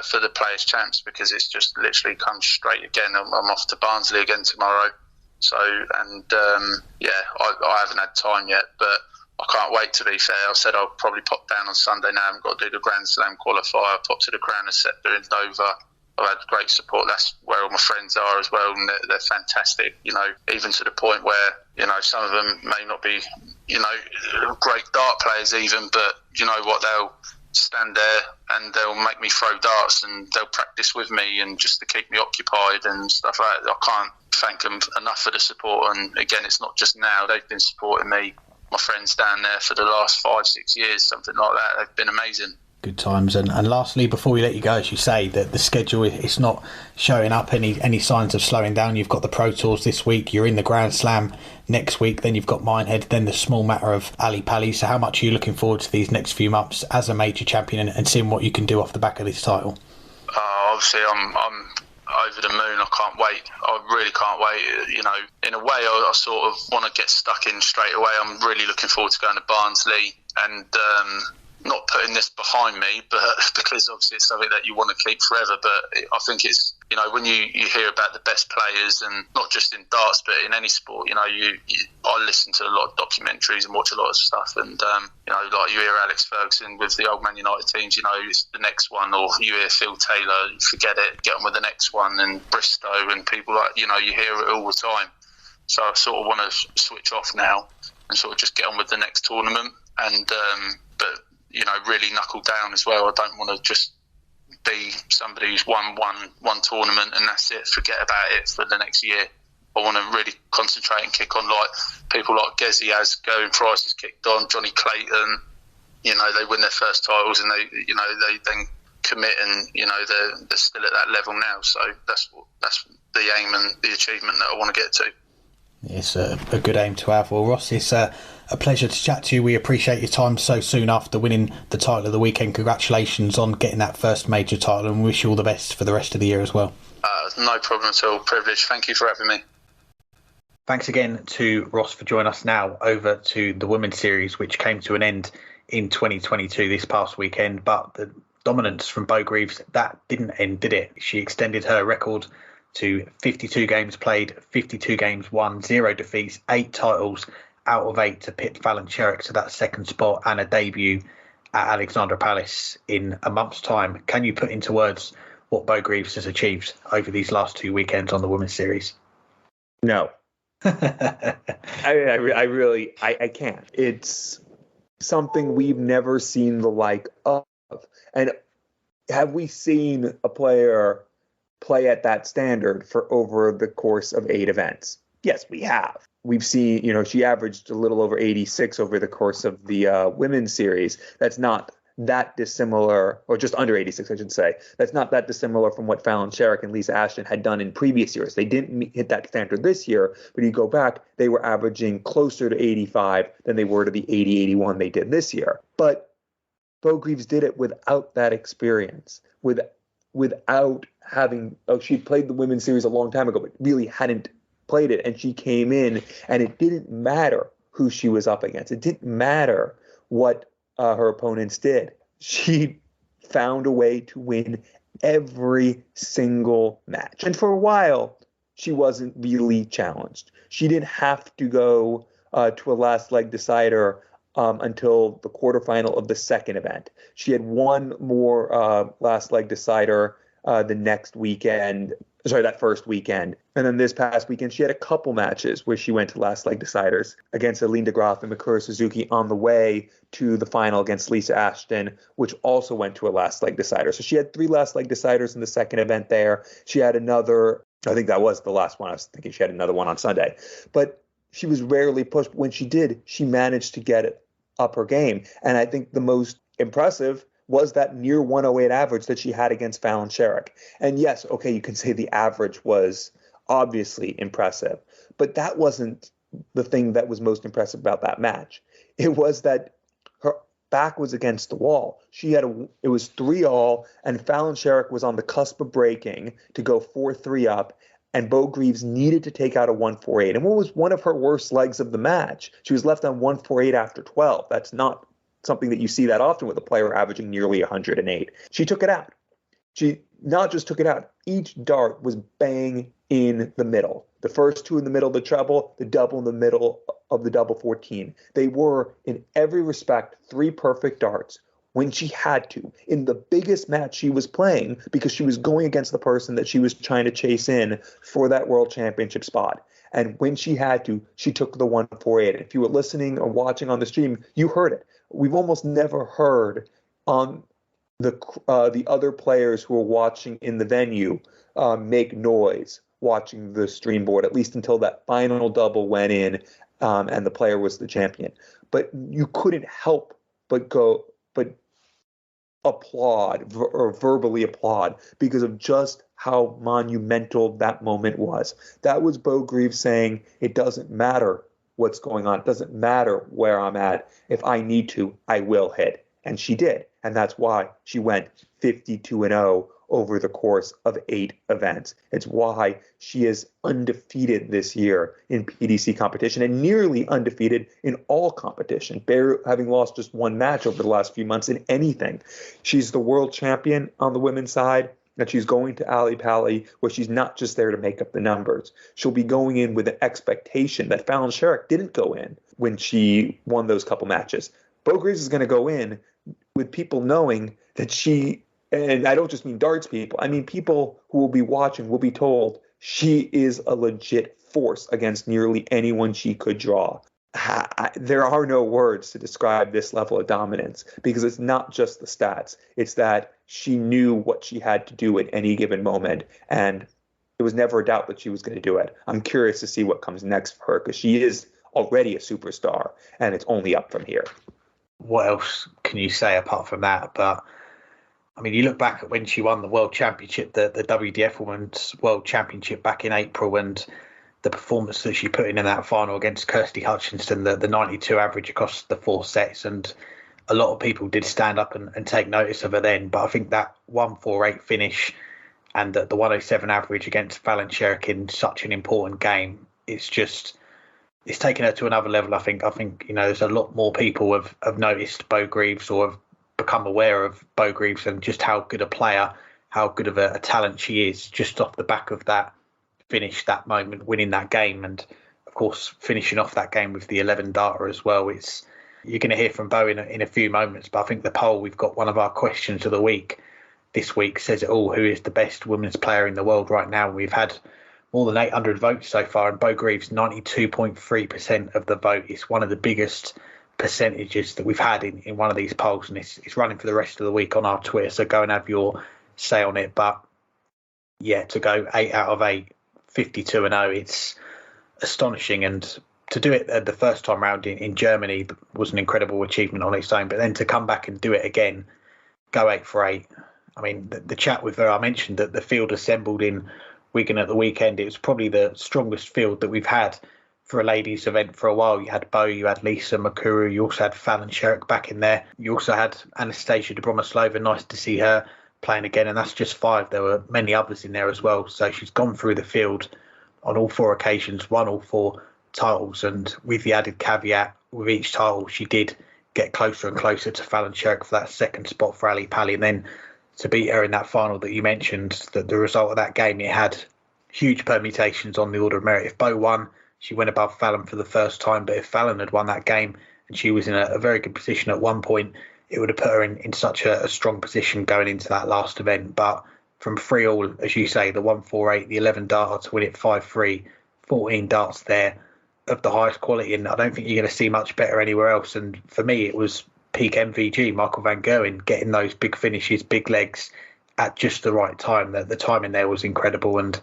for the Players' Champs, because it's just literally come straight again. I'm off to Barnsley again tomorrow. So, and I haven't had time yet, but I can't wait, to be fair. I said I'll probably pop down on Sunday now. I've got to do the Grand Slam qualifier, pop to the Crown and Sceptre in Dover. I've had great support. That's where all my friends are as well, and they're fantastic, even to the point where, some of them may not be, great dart players even, but you know what, they'll stand there and they'll make me throw darts, and they'll practice with me, and just to keep me occupied and stuff like that. I can't thank them enough for the support. And again, it's not just now. They've been supporting me, my friends down there, for the last 5-6 years, something like that. They've been amazing. Good times. And lastly, before we let you go, as you say, that the schedule is not showing up any signs of slowing down. You've got the Pro Tours this week, you're in the Grand Slam next week, then you've got Minehead, then the small matter of Ali Pali. So how much are you looking forward to these next few months as a major champion and seeing what you can do off the back of this title? Obviously, I'm over the moon. I can't wait. I really can't wait. In a way, I sort of want to get stuck in straight away. I'm really looking forward to going to Barnsley and not putting this behind me, but because obviously it's something that you want to keep forever. But I think it's, when you hear about the best players, and not just in darts, but in any sport, I listen to a lot of documentaries and watch a lot of stuff, and like you hear Alex Ferguson with the Old Man United teams, it's the next one, or you hear Phil Taylor, forget it, get on with the next one, and Bristow and people like, you hear it all the time. So I sort of want to switch off now and sort of just get on with the next tournament, and but really knuckle down as well. I don't want to just be somebody who's won one tournament and that's it, forget about it for the next year. I want to really concentrate and kick on, like people like Gezi Asgo, Price has kicked on, Johnny Clayton, they win their first titles, and they then commit, and they're still at that level now. So that's the aim and the achievement that I want to get to. It's a good aim to have. Well, Ross, it's a pleasure to chat to you. We appreciate your time so soon after winning the title of the weekend. Congratulations on getting that first major title, and we wish you all the best for the rest of the year as well. No problem at all. Privilege. Thank you for having me. Thanks again to Ross for joining us. Now over to the Women's Series, which came to an end in 2022 this past weekend. But the dominance from Beau Greaves, that didn't end, did it? She extended her record to 52 games played, 52 games won, 0 defeats, 8 titles out of 8 to pit Fallon Sherrock to that second spot and a debut at Alexandra Palace in a month's time. Can you put into words what Beau Greaves has achieved over these last 2 weekends on the Women's Series? No. I really can't. It's something we've never seen the like of. And have we seen a player play at that standard for over the course of 8 events? Yes, we have. We've seen, she averaged a little over 86 over the course of the women's series. That's not that dissimilar, or just under 86, I should say. That's not that dissimilar from what Fallon Sherrock and Lisa Ashton had done in previous years. They didn't hit that standard this year, but you go back, they were averaging closer to 85 than they were to the 80, 81 they did this year. But Beau Greaves did it without that experience, without having, she played the women's series a long time ago, but really hadn't played it. And she came in, and it didn't matter who she was up against. It didn't matter what her opponents did. She found a way to win every single match. And for a while, she wasn't really challenged. She didn't have to go to a last leg decider until the quarterfinal of the second event. She had one more last leg decider that first weekend. And then this past weekend, she had a couple matches where she went to last leg deciders against Aline de Graaf and Mikura Suzuki on the way to the final against Lisa Ashton, which also went to a last leg decider. So she had 3 last leg deciders in the second event there. She had another, I think that was the last one. I was thinking she had another one on Sunday. But she was rarely pushed. When she did, she managed to get it up her game. And I think the most impressive was that near 108 average that she had against Fallon Sherrock. And yes, okay, you can say the average was obviously impressive, but that wasn't the thing that was most impressive about that match. It was that her back was against the wall. It was 3-all, and Fallon Sherrock was on the cusp of breaking to go 4-3 up, and Beau Greaves needed to take out a 148. And what was one of her worst legs of the match? She was left on 148 after 12. That's not something that you see that often with a player averaging nearly 108. She took it out. She not just took it out. Each dart was bang in the middle. The first 2 in the middle of the treble, the double in the middle of the double 14. They were, in every respect, 3 perfect darts when she had to. In the biggest match she was playing, because she was going against the person that she was trying to chase in for that world championship spot. And when she had to, she took the 148. If you were listening or watching on the stream, you heard it. We've almost never heard on the other players who were watching in the venue make noise watching the stream board, at least until that final double went in and the player was the champion. But you couldn't help but applaud or verbally applaud because of just how monumental that moment was. That was Beau Greaves saying, it doesn't matter what's going on. It doesn't matter where I'm at. If I need to, I will hit. And she did. And that's why she went 52-0 over the course of 8 events. It's why she is undefeated this year in PDC competition and nearly undefeated in all competition, having lost just 1 match over the last few months in anything. She's the world champion on the women's side, and she's going to Ali Pali, where she's not just there to make up the numbers. She'll be going in with an expectation that Fallon Sherrock didn't go in when she won those couple matches. Beau Greaves is going to go in with people knowing that she, and I don't just mean darts people, I mean people who will be watching will be told she is a legit force against nearly anyone she could draw. There are no words to describe this level of dominance, because it's not just the stats. It's that she knew what she had to do at any given moment, and there was never a doubt that she was going to do it. I'm curious to see what comes next for her, because she is already a superstar, and it's only up from here. What else can you say apart from that? But I mean, you look back at when she won the World Championship, the WDF Women's World Championship back in April, and the performance that she put in that final against Kirsty Hutchinson, the 92 average across the 4 sets. And a lot of people did stand up and take notice of her then. But I think that 148 finish and the 107 average against Fallon Sherrock in such an important game, it's just it's taken her to another level. I think there's a lot more people have noticed Beau Greaves or have become aware of Beau Greaves and just how good a player, how good of a talent she is, just off the back of that finish, that moment, winning that game, and of course finishing off that game with the 11 darter as well. You're going to hear from Beau in a few moments, but I think the poll, we've got one of our questions of the week this week, says it all. Who is the best women's player in the world right now? We've had more than 800 votes so far, and Beau Greaves, 92.3% of the vote. It's one of the biggest percentages that we've had in one of these polls, and it's running for the rest of the week on our Twitter, so go and have your say on it. But yeah, to go 8 out of 8, 52-0, it's astonishing, and to do it the first time round in Germany was an incredible achievement on its own, but then to come back and do it again, go 8 for 8. I mean, the chat with her, I mentioned that the field assembled in Wigan at the weekend, it was probably the strongest field that we've had for a ladies event for a while. You had Beau, you had Lisa Makuru, you also had Fallon Sherrick back in there. You also had Anastasia Dobromoslova, nice to see her playing again, and that's just 5. There were many others in there as well. So she's gone through the field on all 4 occasions, won all 4 titles, and with the added caveat, with each title she did get closer and closer to Fallon Sherrick for that second spot for Ali Pali, and then to beat her in that final that you mentioned, that the result of that game, it had huge permutations on the order of merit. If Beau won, she went above Fallon for the first time, but if Fallon had won that game and she was in a very good position at one point, it would have put her in such a strong position going into that last event. But from 3-all, as you say, the 1-4-8, the 11 darter to win it 5-3, 14 darts there of the highest quality, and I don't think you're going to see much better anywhere else. And for me, it was peak MVG, Michael van Gerwen, getting those big finishes, big legs at just the right time. The timing there was incredible. And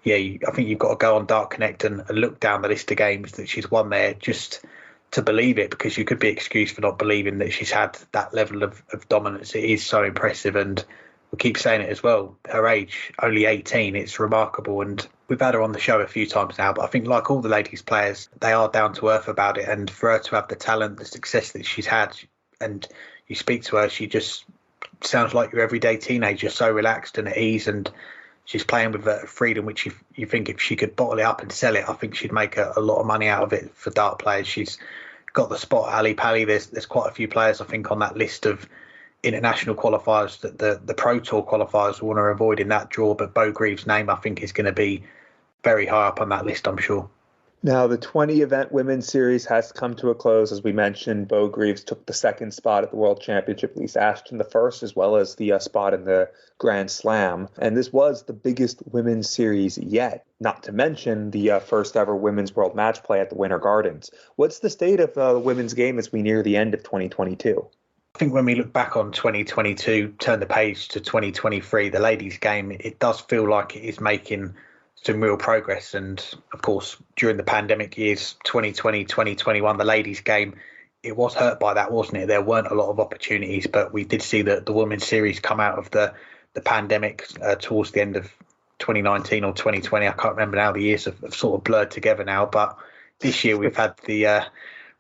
yeah, I think you've got to go on Dart Connect and look down the list of games that she's won there just to believe it, because you could be excused for not believing that she's had that level of dominance. It is so impressive, and we keep saying it as well. Her age, only 18, it's remarkable. And we've had her on the show a few times now, but I think like all the ladies players, they are down to earth about it. And for her to have the talent, the success that she's had, and you speak to her, she just sounds like your everyday teenager, so relaxed and at ease, and she's playing with a freedom which you think if she could bottle it up and sell it, I think she'd make a lot of money out of it for dart players. She's got the spot at Ali Pali. There's quite a few players, I think, on that list of international qualifiers that the Pro Tour qualifiers want to avoid in that draw, but Beau Greaves' name, I think, is going to be very high up on that list, I'm sure. Now, the 20-event women's series has come to a close. As we mentioned, Beau Greaves took the second spot at the World Championship, Lisa Ashton the first, as well as the spot in the Grand Slam. And this was the biggest women's series yet, not to mention the first ever women's world match play at the Winter Gardens. What's the state of the women's game as we near the end of 2022? I think when we look back on 2022, turn the page to 2023, the ladies' game, it does feel like it is making some real progress. And of course, during the pandemic years, 2020, 2021, the ladies' game, it was hurt by that, wasn't it? There weren't a lot of opportunities, but we did see the women's series come out of the pandemic towards the end of 2019 or 2020. I can't remember now. The years have sort of blurred together now. But this year we've had the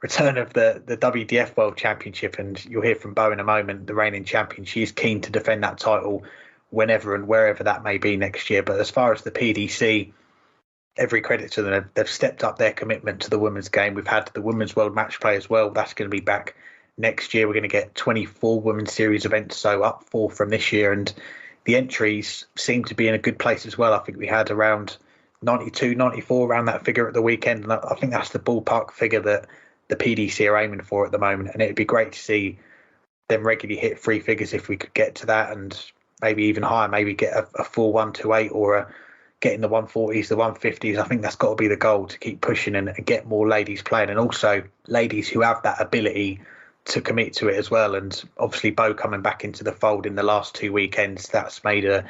return of the WDF World Championship, and you'll hear from Beau in a moment, the reigning champion. She is keen to defend that title whenever and wherever that may be next year. But as far as the PDC, every credit to them. They've stepped up their commitment to the women's game. We've had the Women's World Match Play as well. That's going to be back next year. We're going to get 24 Women's Series events, so up 4 from this year. And the entries seem to be in a good place as well. I think we had around 92, 94, around that figure at the weekend. And I think that's the ballpark figure that the PDC are aiming for at the moment. And it'd be great to see them regularly hit 3 figures if we could get to that, and maybe even higher, maybe get a full 128 or getting the 140s, the 150s. I think that's got to be the goal, to keep pushing and get more ladies playing, and also ladies who have that ability to commit to it as well. And obviously Beau coming back into the fold in the last 2 weekends, that's made a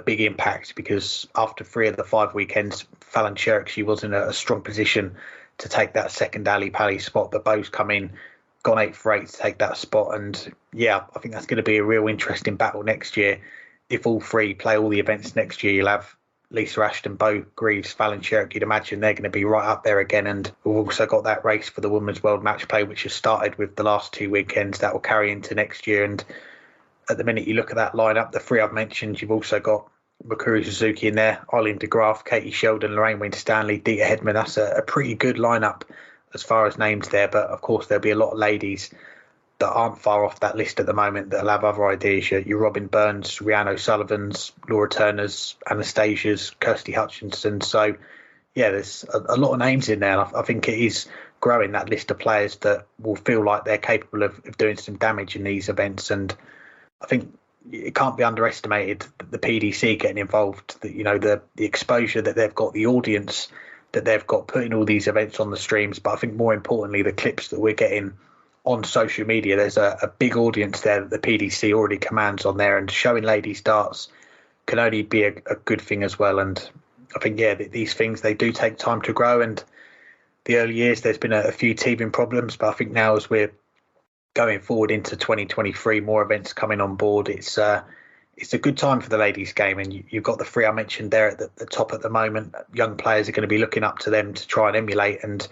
big impact, because after 3 of the 5 weekends, Fallon Sherrick, she was in a strong position to take that second Ali Pali spot, but Beau's come in, gone 8 for 8 to take that spot. And yeah, I think that's going to be a real interesting battle next year. If all 3 play all the events next year, you'll have Lisa Ashton, Beau Greaves, Fallon Sherrick. You'd imagine they're going to be right up there again. And we've also got that race for the Women's World Match Play, which has started with the last 2 weekends. That will carry into next year. And at the minute you look at that lineup, the 3 I've mentioned, you've also got Mikuru Suzuki in there, Eileen de Graaf, Katie Sheldon, Lorraine Winstanley, Dieter Hedman. That's a pretty good lineup as far as names there. But of course, there'll be a lot of ladies that aren't far off that list at the moment that'll have other ideas. Your Robin Burns, Rhiannon O'Sullivan's, Laura Turner's, Anastasia's, Kirsty Hutchinson. So, yeah, there's a lot of names in there. I think it is growing, that list of players that will feel like they're capable of doing some damage in these events. And I think it can't be underestimated that the PDC getting involved, that, you know, the exposure that they've got, the audience that they've got putting all these events on the streams. But I think more importantly, the clips that we're getting on social media, there's a big audience there that the PDC already commands on there, and showing ladies darts can only be a good thing as well. And I think, yeah, these things, they do take time to grow. And the early years, there's been a few teething problems, but I think now as we're going forward into 2023, more events coming on board, it's a good time for the ladies game. And you've got the three I mentioned there at the top at the moment. Young players are going to be looking up to them to try and emulate, and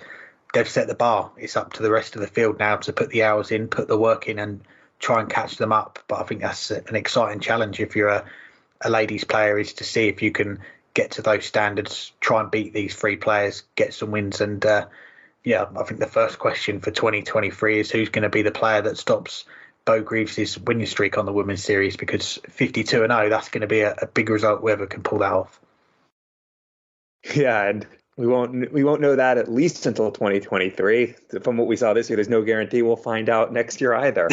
they've set the bar. It's up to the rest of the field now to put the hours in, put the work in, and try and catch them up. But I think that's an exciting challenge if you're a ladies player, is to see if you can get to those standards, try and beat these three players, get some wins. And yeah, I think the first question for 2023 is who's going to be the player that stops Beau Greaves' winning streak on the Women's Series, because 52-0, that's going to be a big result, whoever can pull that off. Yeah, and we won't know that at least until 2023. From what we saw this year, there's no guarantee we'll find out next year either.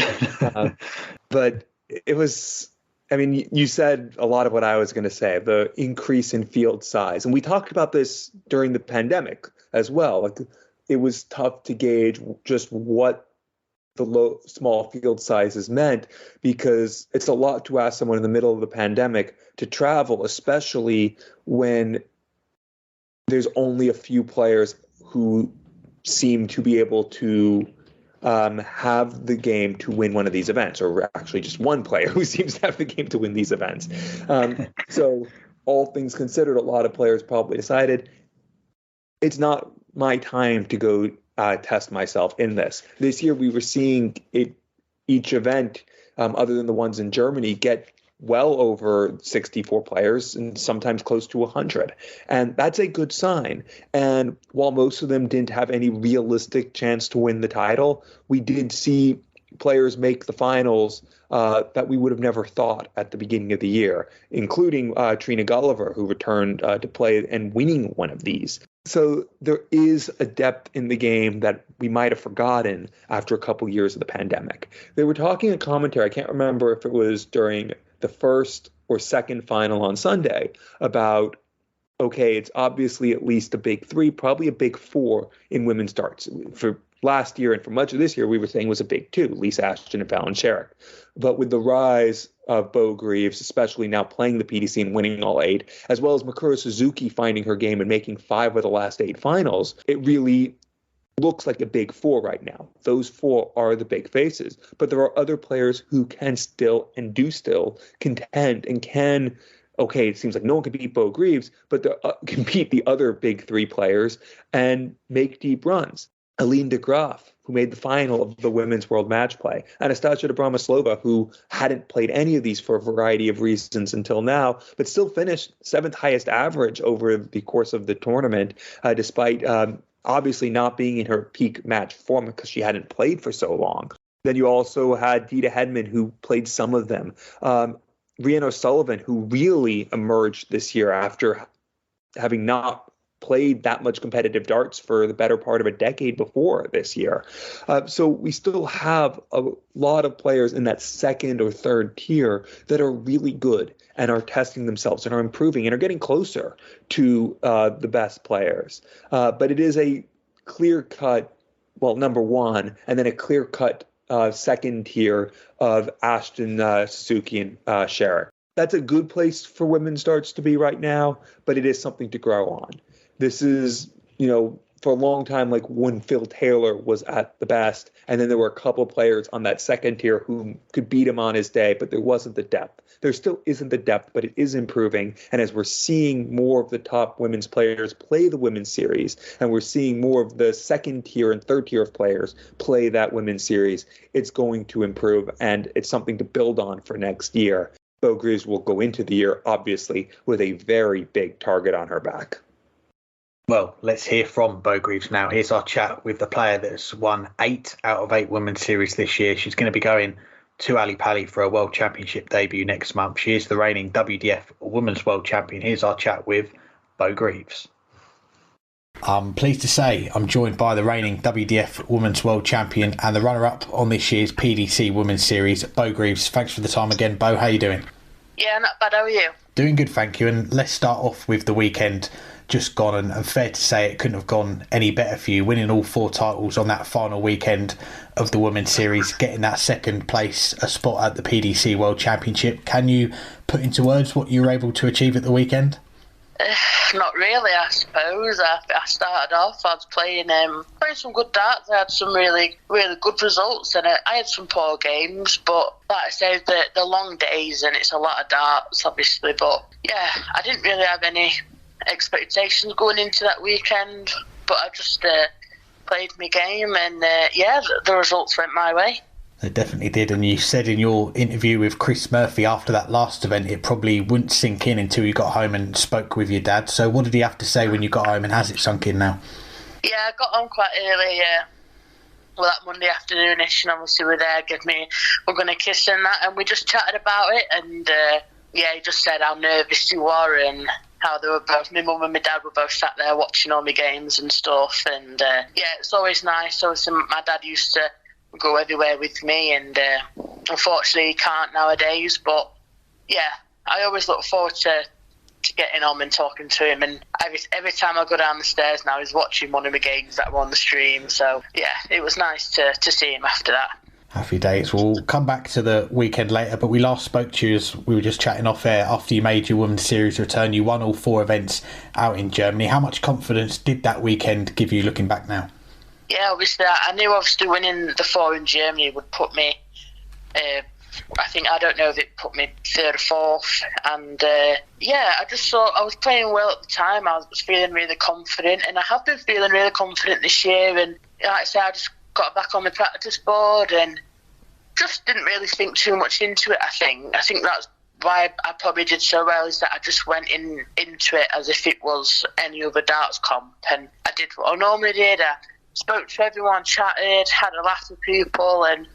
But it was, I mean, you said a lot of what I was going to say, the increase in field size. And we talked about this during the pandemic as well. Like, it was tough to gauge just what the small field sizes meant, because it's a lot to ask someone in the middle of the pandemic to travel, especially when there's only a few players who seem to be able to have the game to win one of these events, or actually just one player who seems to have the game to win these events. So all things considered, a lot of players probably decided it's not my time to go test myself in this. This year we were seeing each event, other than the ones in Germany, get well over 64 players and sometimes close to 100. And that's a good sign. And while most of them didn't have any realistic chance to win the title, we did see players make the finals that we would have never thought at the beginning of the year, including Trina Gulliver, who returned to play and winning one of these. So there is a depth in the game that we might have forgotten after a couple years of the pandemic. They were talking in commentary, I can't remember if it was during the first or second final on Sunday, about, okay, it's obviously at least a big three, probably a big four in women's darts. For last year and for much of this year, we were saying was a big two, Lisa Ashton and Fallon Sherrick. But with the rise of Beau Greaves, especially now playing the PDC and winning all 8, as well as Mikuru Suzuki finding her game and making 5 of the last 8 finals, it really looks like a big four right now. Those 4 are the big faces. But there are other players who can still and do still contend and can, okay, it seems like no one can beat Beau Greaves, but can beat the other big 3 players and make deep runs. Aline de Graaf, who made the final of the Women's World Match Play. Anastasia Dobromyslova, who hadn't played any of these for a variety of reasons until now, but still finished 7th highest average over the course of the tournament, despite obviously not being in her peak match form because she hadn't played for so long. Then you also had Dieter Hedman, who played some of them. Rhiannon O'Sullivan, who really emerged this year after having not played that much competitive darts for the better part of a decade before this year. So we still have a lot of players in that second or third tier that are really good and are testing themselves and are improving and are getting closer to the best players. But it is a clear-cut, well, number one, and then a clear-cut second tier of Ashton, Suzuki, and Sherrick. That's a good place for women's darts to be right now, but it is something to grow on. This is, for a long time, like when Phil Taylor was at the best, and then there were a couple players on that second tier who could beat him on his day, but there wasn't the depth. There still isn't the depth, but it is improving. And as we're seeing more of the top women's players play the women's series, and we're seeing more of the second tier and third tier of players play that women's series, it's going to improve, and it's something to build on for next year. Beau Greaves will go into the year, obviously, with a very big target on her back. Well, let's hear from Beau Greaves now. Here's our chat with the player that's won 8 out of 8 Women's Series this year. She's going to be going to Ali Pali for a World Championship debut next month. She is the reigning WDF Women's World Champion. Here's our chat with Beau Greaves. I'm pleased to say I'm joined by the reigning WDF Women's World Champion and the runner-up on this year's PDC Women's Series, Beau Greaves. Thanks for the time again, Beau. How are you doing? Yeah, not bad. How are you? Doing good, thank you. And let's start off with the weekend just gone, and fair to say it couldn't have gone any better for you, winning all 4 titles on that final weekend of the Women's Series, getting that second place, a spot at the PDC World Championship. Can you put into words what you were able to achieve at the weekend? Not really, I suppose. I started off, I was playing some good darts. I had some really, really good results, and I had some poor games, but like I say, the long days, and it's a lot of darts, obviously, but yeah, I didn't really have any expectations going into that weekend, but I just played my game, and the results went my way. They definitely did, and you said in your interview with Chris Murphy after that last event it probably wouldn't sink in until you got home and spoke with your dad. So what did he have to say when you got home, and has it sunk in now? Yeah, I got home quite early, that Monday afternoonish, and obviously we're going to kiss and that, and we just chatted about it, and he just said how nervous you were and how they were both, my mum and my dad were both sat there watching all my games and stuff, and it's always nice. Obviously my dad used to go everywhere with me, and unfortunately he can't nowadays, but yeah, I always look forward to getting on and talking to him, and every time I go down the stairs now he's watching one of my games that were on the stream, so yeah, it was nice to see him after that. Happy days. We'll come back to the weekend later, but we last spoke to you as we were just chatting off air after you made your Women's Series return. You won all 4 events out in Germany. How much confidence did that weekend give you looking back now? Yeah, obviously, I knew winning the 4 in Germany would put me, I don't know if it put me 3rd or 4th, and I just thought I was playing well at the time. I was feeling really confident, and I have been feeling really confident this year, and like I said, I just got back on the practice board and just didn't really think too much into it. I think that's why I probably did so well, is that I just went into it as if it was any other darts comp, and I did what I normally did. I spoke to everyone, chatted, had a laugh with people, and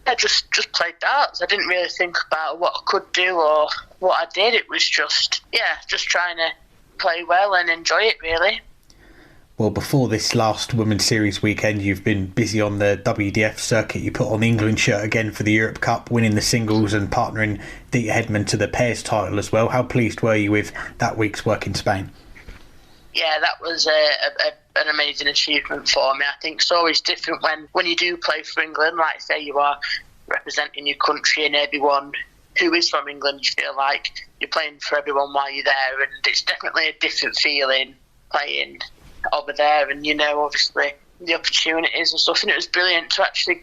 I just played darts. I didn't really think about what I could do or what I did. It was just trying to play well and enjoy it, really. Well, before this last Women's Series weekend, you've been busy on the WDF circuit. You put on the England shirt again for the Europe Cup, winning the singles and partnering Dieter Hedman to the pairs title as well. How pleased were you with that week's work in Spain? Yeah, that was an amazing achievement for me. I think it's always different when you do play for England. Like I say, you are representing your country, and everyone who is from England, you feel like you're playing for everyone while you're there, and it's definitely a different feeling playing over there, and obviously the opportunities and stuff, and it was brilliant to actually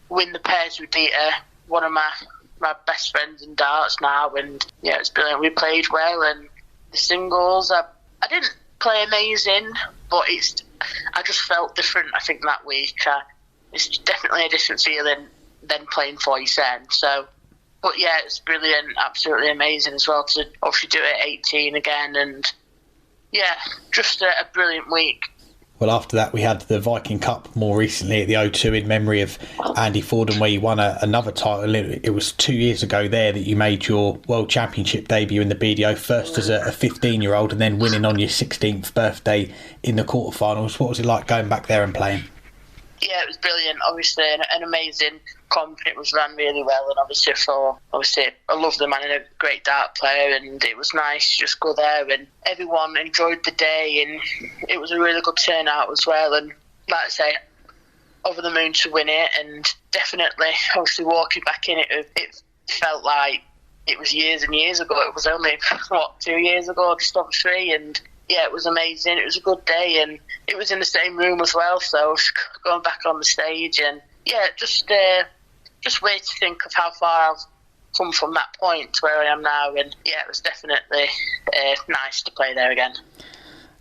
win the pairs with Dieter, one of my best friends in darts now, and yeah, it's brilliant. We played well, and the singles, I didn't play amazing, but I just felt different. I think that week it's definitely a different feeling than playing 40%. So, but yeah, it's brilliant, absolutely amazing as well to obviously do it at 18 again, and yeah, just a brilliant week. Well, after that, we had the Viking Cup more recently at the O2 in memory of Andy Forden, where you won another title. It was 2 years ago there that you made your World Championship debut in the BDO, first as a 15-year-old and then winning on your 16th birthday in the quarterfinals. What was it like going back there and playing? Yeah, it was brilliant. Obviously, an amazing comp. It was ran really well, and obviously I love the man and a great dart player, and it was nice to just go there, and everyone enjoyed the day, and it was a really good turnout as well. And like I say, over the moon to win it, and definitely, obviously walking back in it felt like it was years and years ago. It was only 2 years ago, just over 3, and yeah, it was amazing. It was a good day, and it was in the same room as well, so going back on the stage, and yeah, just weird to think of how far I've come from that point to where I am now, and yeah, it was definitely nice to play there again.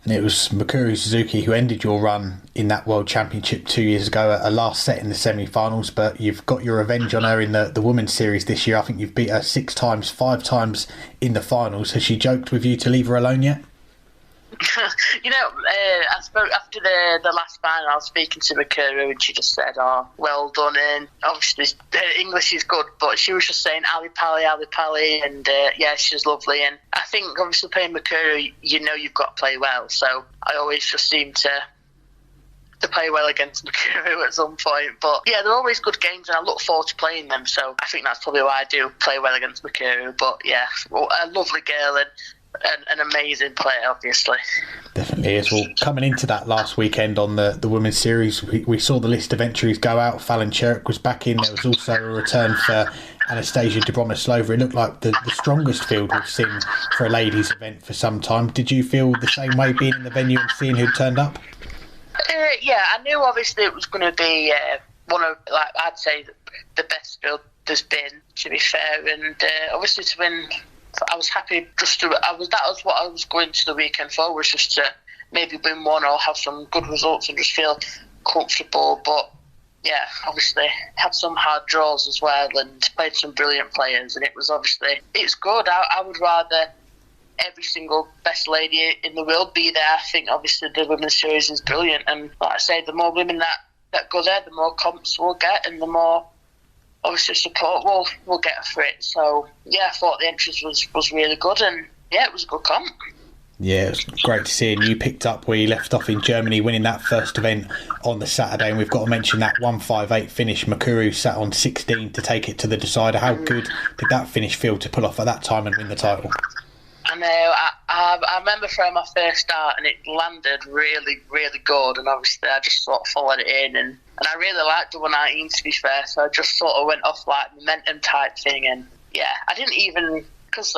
And it was Mikuru Suzuki who ended your run in that World Championship 2 years ago, a last set in the semi-finals, but you've got your revenge on her in the Women's Series this year. I think you've beat her 6 times, 5 times in the finals. Has she joked with you to leave her alone yet? I spoke after the last final. I was speaking to Mikuru and she just said, "Oh, well done." And obviously, her English is good, but she was just saying "Ali Pali," and she's lovely. And I think obviously playing Mikuru, you've got to play well. So I always just seem to play well against Mikuru at some point. But yeah, they're always good games, and I look forward to playing them. So I think that's probably why I do play well against Mikuru. But yeah, a lovely girl and an amazing player, obviously. Definitely is. Well, coming into that last weekend on the Women's Series, we saw the list of entries go out. Fallon Sherrock was back in. There was also a return for Anastasia Dobromoslova. It looked like the strongest field we've seen for a ladies' event for some time. Did you feel the same way being in the venue and seeing who turned up? Yeah, I knew obviously it was going to be one of, I'd say, the best field there's been, to be fair. And obviously to win, I was happy that was what I was going to the weekend for, was just to maybe win one or have some good results and just feel comfortable. But yeah, obviously had some hard draws as well and played some brilliant players, and it's good. I would rather every single best lady in the world be there. I think obviously the Women's Series is brilliant, and like I say, the more women that go there, the more comps we'll get and the more obviously support we'll get for it. So yeah, I thought the entrance was really good, and yeah, it was a good comp. Yeah, it was great to see. And you picked up where you left off in Germany, winning that first event on the Saturday. And we've got to mention that 158 finish. Mikuru sat on 16 to take it to the decider. How good did that finish feel to pull off at that time and win the title? I know. I remember throwing my first start and it landed really, really good. And obviously I just sort of followed it in. And I really liked the 119, to be fair. So I just sort of went off like momentum type thing. And yeah, I didn't even... Because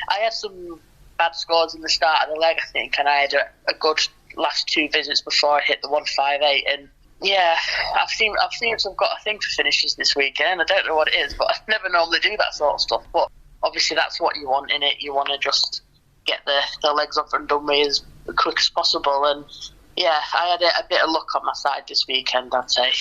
I had some bad scores in the start of the leg, I think. And I had a good last 2 visits before I hit the 158. And yeah, I've seen some got a thing for finishes this weekend. I don't know what it is, but I never normally do that sort of stuff. But obviously that's what you want in it. You want to just get the legs up and done with as quick as possible. And yeah, I had a bit of luck on my side this weekend, I'd say.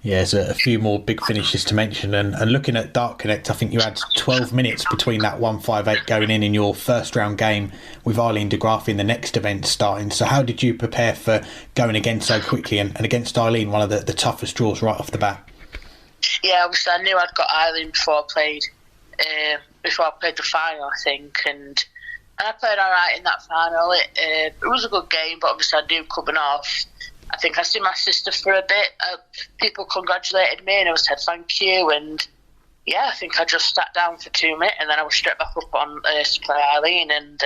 Yeah, there's a few more big finishes to mention. And looking at Dart Connect, I think you had 12 minutes between that 158 going in your first round game with Eileen de Graaf in the next event starting. So how did you prepare for going again so quickly and against Eileen, one of the toughest draws right off the bat? Yeah, obviously I knew I'd got Eileen before I played the final, I think, and I played all right in that final. It was a good game, but obviously I knew coming off. I think I see my sister for a bit. People congratulated me and I said thank you, and yeah, I think I just sat down for 2 minutes and then I was straight back up on to play Eileen, and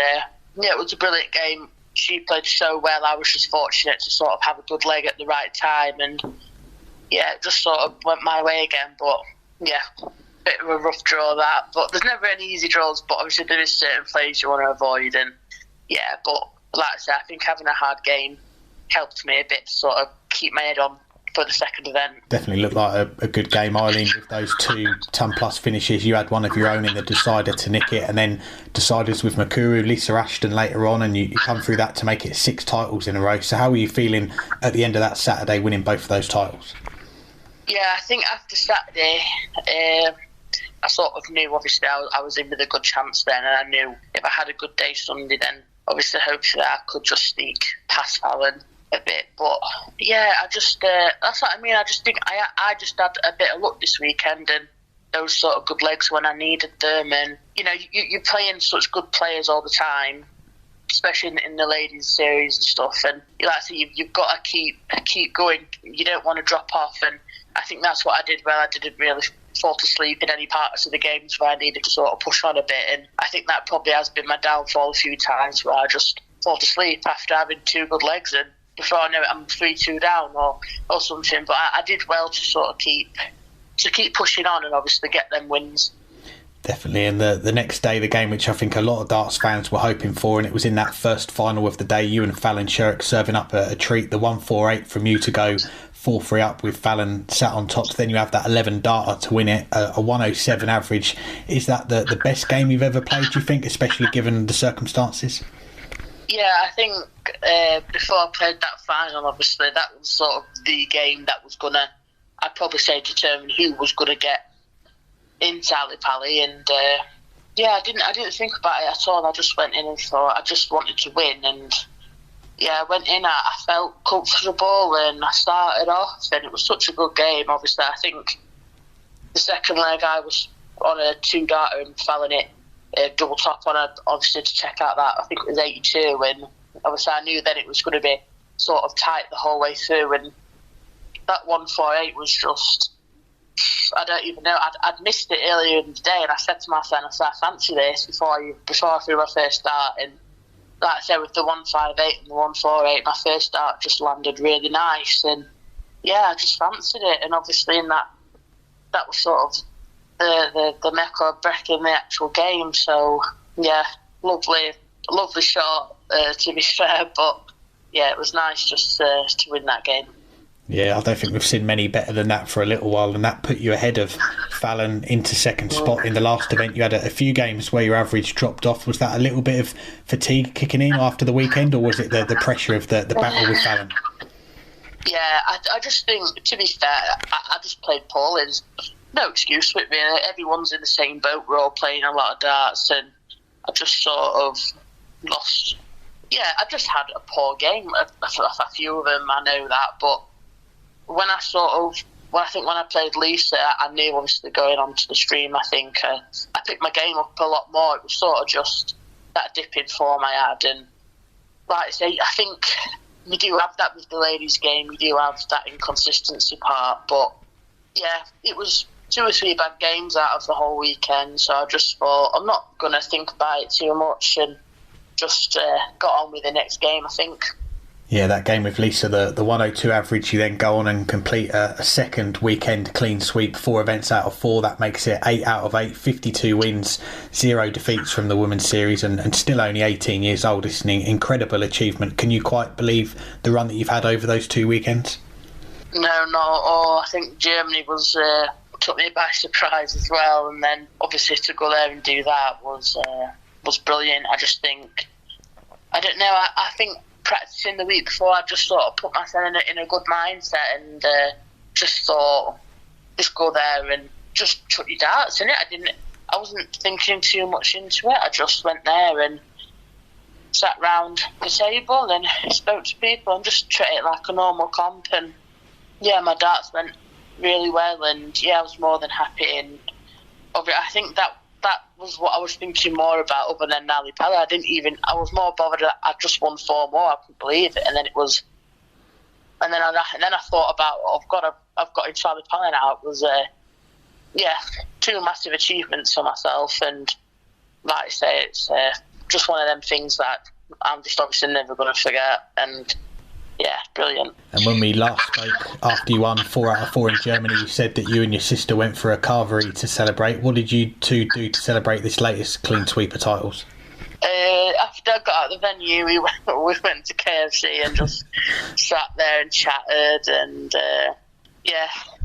yeah, it was a brilliant game. She played so well. I was just fortunate to sort of have a good leg at the right time, and yeah, it just sort of went my way again. But yeah, bit of a rough draw that, but there's never any easy draws, but obviously there is certain plays you want to avoid, and yeah, but like I said, I think having a hard game helped me a bit to sort of keep my head on for the second event. Definitely looked like a good game, Eileen, with those 2 ton plus finishes. You had one of your own in the decider to nick it, and then deciders with Mikuru, Lisa Ashton later on, and you come through that to make it 6 titles in a row. So how were you feeling at the end of that Saturday winning both of those titles? Yeah, I think after Saturday, I sort of knew, obviously, I was in with a good chance then, and I knew if I had a good day Sunday, then obviously hopefully I could just sneak past Fallon a bit. But yeah, I just that's what I mean. I just think I just had a bit of luck this weekend, and those sort of good legs when I needed them. And you know, you're playing such good players all the time, especially in the ladies series and stuff. And you like to say, you've got to keep going. You don't want to drop off, and I think that's what I did well. I didn't really fall asleep in any parts of the games where I needed to sort of push on a bit, and I think that probably has been my downfall a few times, where I just fall asleep after having 2 good legs, and before I know it I'm 3-2 down or something. But I did well to sort of keep pushing on and obviously get them wins. Definitely, and the next day, the game which I think a lot of darts fans were hoping for, and it was in that first final of the day, you and Fallon Sherrock serving up a treat, the 148 from you to go 4-3 up with Fallon sat on top. Then you have that 11 darter to win it, a 107 average. Is that the best game you've ever played, do you think, especially given the circumstances? Yeah, I think before I played that final, obviously, that was sort of the game that was going to, I'd probably say, determine who was going to get into Ali Pali. And I didn't think about it at all. I just went in and thought I just wanted to win. And yeah, I went in, I felt comfortable, and I started off, and it was such a good game. Obviously, I think the second leg I was on a 2-darter and fell in it. Double top on obviously to check out that, I think it was 82, and obviously I knew then it was going to be sort of tight the whole way through, and that 148 was just, I don't even know, I'd missed it earlier in the day, and I said to my friend, I fancy this before I threw my first dart, and like I said, with the 158 and the 148, my first dart just landed really nice, and yeah, I just fancied it, and obviously in that was sort of the make or break in the actual game. So yeah, lovely shot to be fair, but yeah, it was nice just to win that game. Yeah, I don't think we've seen many better than that for a little while, and that put you ahead of Fallon into second spot in the last event. You had a few games where your average dropped off. Was that a little bit of fatigue kicking in after the weekend, or was it the pressure of the battle with Fallon? Yeah, I just think, to be fair, I just played poorly. No excuse for it, really. Everyone's in the same boat. We're all playing a lot of darts, and I just sort of lost. Yeah, I just had a poor game. A few of them, I know that, but when I played Lisa, I knew obviously going on to the stream, I think I picked my game up a lot more. It was sort of just that dip in form I had, and like I say, I think you do have that with the ladies' game. You do have that inconsistency part, but yeah, it was 2 or 3 bad games out of the whole weekend, so I just thought I'm not going to think about it too much and just got on with the next game, I think. Yeah, that game with Lisa, the 102 average, you then go on and complete a second weekend clean sweep, 4 events out of 4. That makes it 8 out of 8, 52 wins, 0 defeats from the women's series, and still only 18 years old. It's an incredible achievement. Can you quite believe the run that you've had over those 2 weekends? No, not at all. I think Germany took me by surprise as well, and then obviously to go there and do that was brilliant. I just think, I don't know, I think practicing the week before, I just sort of put myself in a good mindset, and just thought, just go there and just chuck your darts in it. I wasn't thinking too much into it. I just went there and sat round the table and spoke to people and just treated it like a normal comp, and yeah, my darts went really well, and yeah, I was more than happy. And I think that was what I was thinking more about, other than Ali Pali. I was more bothered that I just won 4 more. I couldn't believe it, and then I thought about, I've got into Ali Pali now. It was 2 massive achievements for myself, and like I say, it's just one of them things that I'm just obviously never going to forget. And yeah, brilliant. And when we last spoke, after you won 4 out of 4 in Germany, you said that you and your sister went for a carvery to celebrate. What did you two do to celebrate this latest clean sweep of titles? After I got out of the venue, we went to KFC and just sat there and chatted, and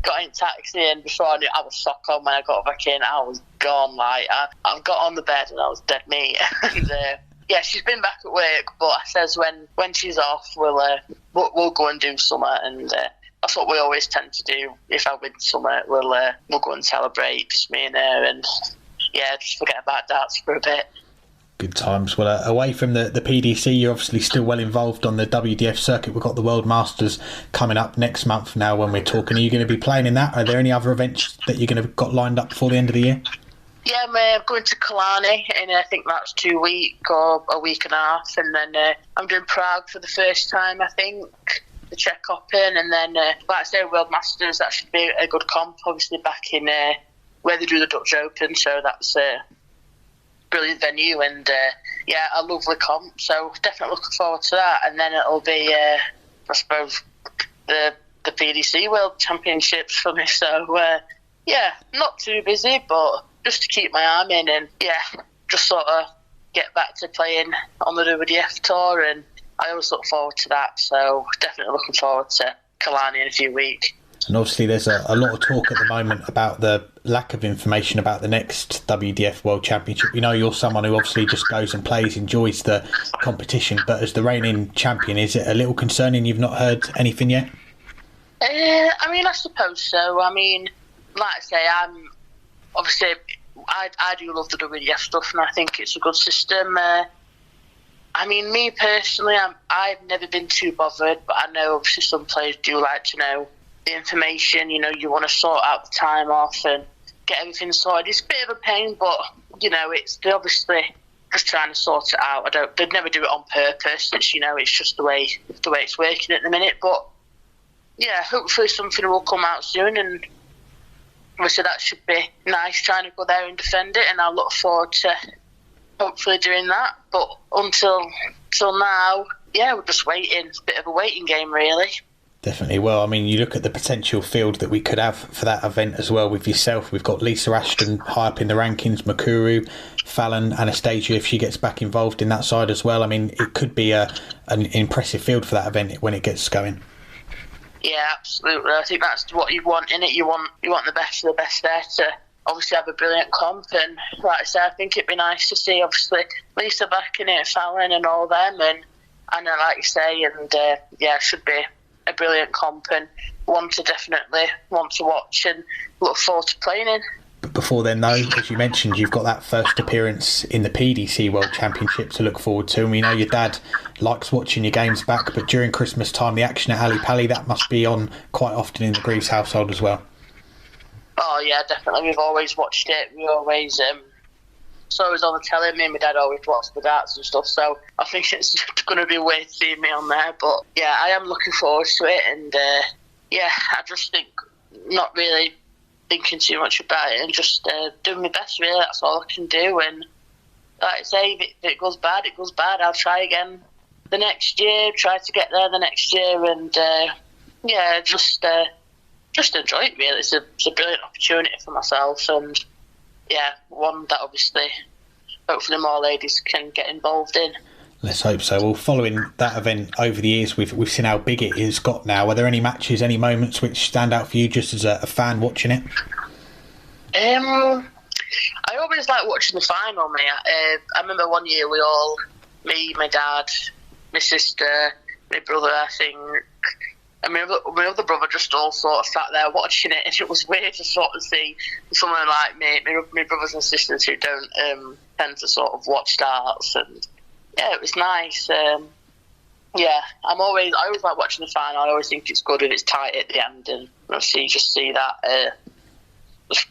got in taxi, and before I knew it, I was Stockholm. When I got back in, I was gone. Like I got on the bed and I was dead meat. And yeah, she's been back at work, but I says when she's off, we'll go and do something, and that's what we always tend to do. If I win something, we'll go and celebrate, just me and her, and yeah, just forget about darts for a bit. Good times. Well, away from the PDC, you're obviously still well involved on the WDF circuit. We've got the World Masters coming up next month now when we're talking. Are you going to be playing in that? Are there any other events that you're going to got lined up before the end of the year? Yeah, I'm going to Killarney, and I think that's 2 weeks or a week and a half, and then I'm doing Prague for the first time, I think, the Czech Open, and then, like I say, World Masters. That should be a good comp, obviously, back in where they do the Dutch Open, so that's a brilliant venue, and a lovely comp, so definitely looking forward to that. And then it'll be, I suppose, the PDC World Championships for me, so not too busy, but just to keep my arm in, and just sort of get back to playing on the WDF tour, and I always look forward to that, so definitely looking forward to Killarney in a few weeks. And obviously there's a lot of talk at the moment about the lack of information about the next WDF World Championship. We know you're someone who obviously just goes and plays, enjoys the competition, but as the reigning champion, is it a little concerning you've not heard anything yet? I suppose so. I mean, like I say, I do love the WDF stuff, and I think it's a good system. Me personally, I've never been too bothered, but I know obviously some players do like to know the information. You want to sort out the time off and get everything sorted. It's a bit of a pain, but they're obviously just trying to sort it out. They'd never do it on purpose. It's just the way it's working at the minute. But yeah, hopefully something will come out soon, and obviously that should be nice, trying to go there and defend it, and I look forward to hopefully doing that. But until now, yeah, we're just waiting. It's a bit of a waiting game, really. Definitely. Well, you look at the potential field that we could have for that event as well with yourself. We've got Lisa Ashton high up in the rankings, Makuru, Fallon, Anastasia, if she gets back involved in that side as well. It could be an impressive field for that event when it gets going. Yeah, absolutely. I think that's what you want in it. You want the best of the best there to obviously have a brilliant comp. And like I said, I think it'd be nice to see obviously Lisa back in it, Fallon and all them, and like you say, and it should be a brilliant comp and one to definitely want to watch and look forward to playing in. But before then, though, as you mentioned, you've got that first appearance in the PDC World Championship to look forward to. And we know your dad likes watching your games back, but during Christmas time, the action at Ali Pali, that must be on quite often in the Greaves household as well. Oh, yeah, definitely. We've always watched it. We always... So it was on the telly. Me and my dad always watched the darts and stuff, so I think it's going to be weird seeing me on there. But yeah, I am looking forward to it, and I just think not really thinking too much about it and just doing my best, really. That's all I can do. And like I say, if it goes bad, it goes bad. I'll try again the next year, try to get there the next year, and just enjoy it, really. It's a brilliant opportunity for myself, and one that obviously hopefully more ladies can get involved in. Let's hope so. Well, following that event over the years, we've seen how big it has got now. Are there any matches, any moments which stand out for you just as a fan watching it? I always like watching the final, mate. I remember one year me, my dad, my sister, my brother, I think, and my other brother just all sort of sat there watching it, and it was weird to sort of see someone like me, my brothers and sisters who don't tend to sort of watch darts, and yeah, it was nice. I always like watching the final. I always think it's good if it's tight at the end, and obviously you just see that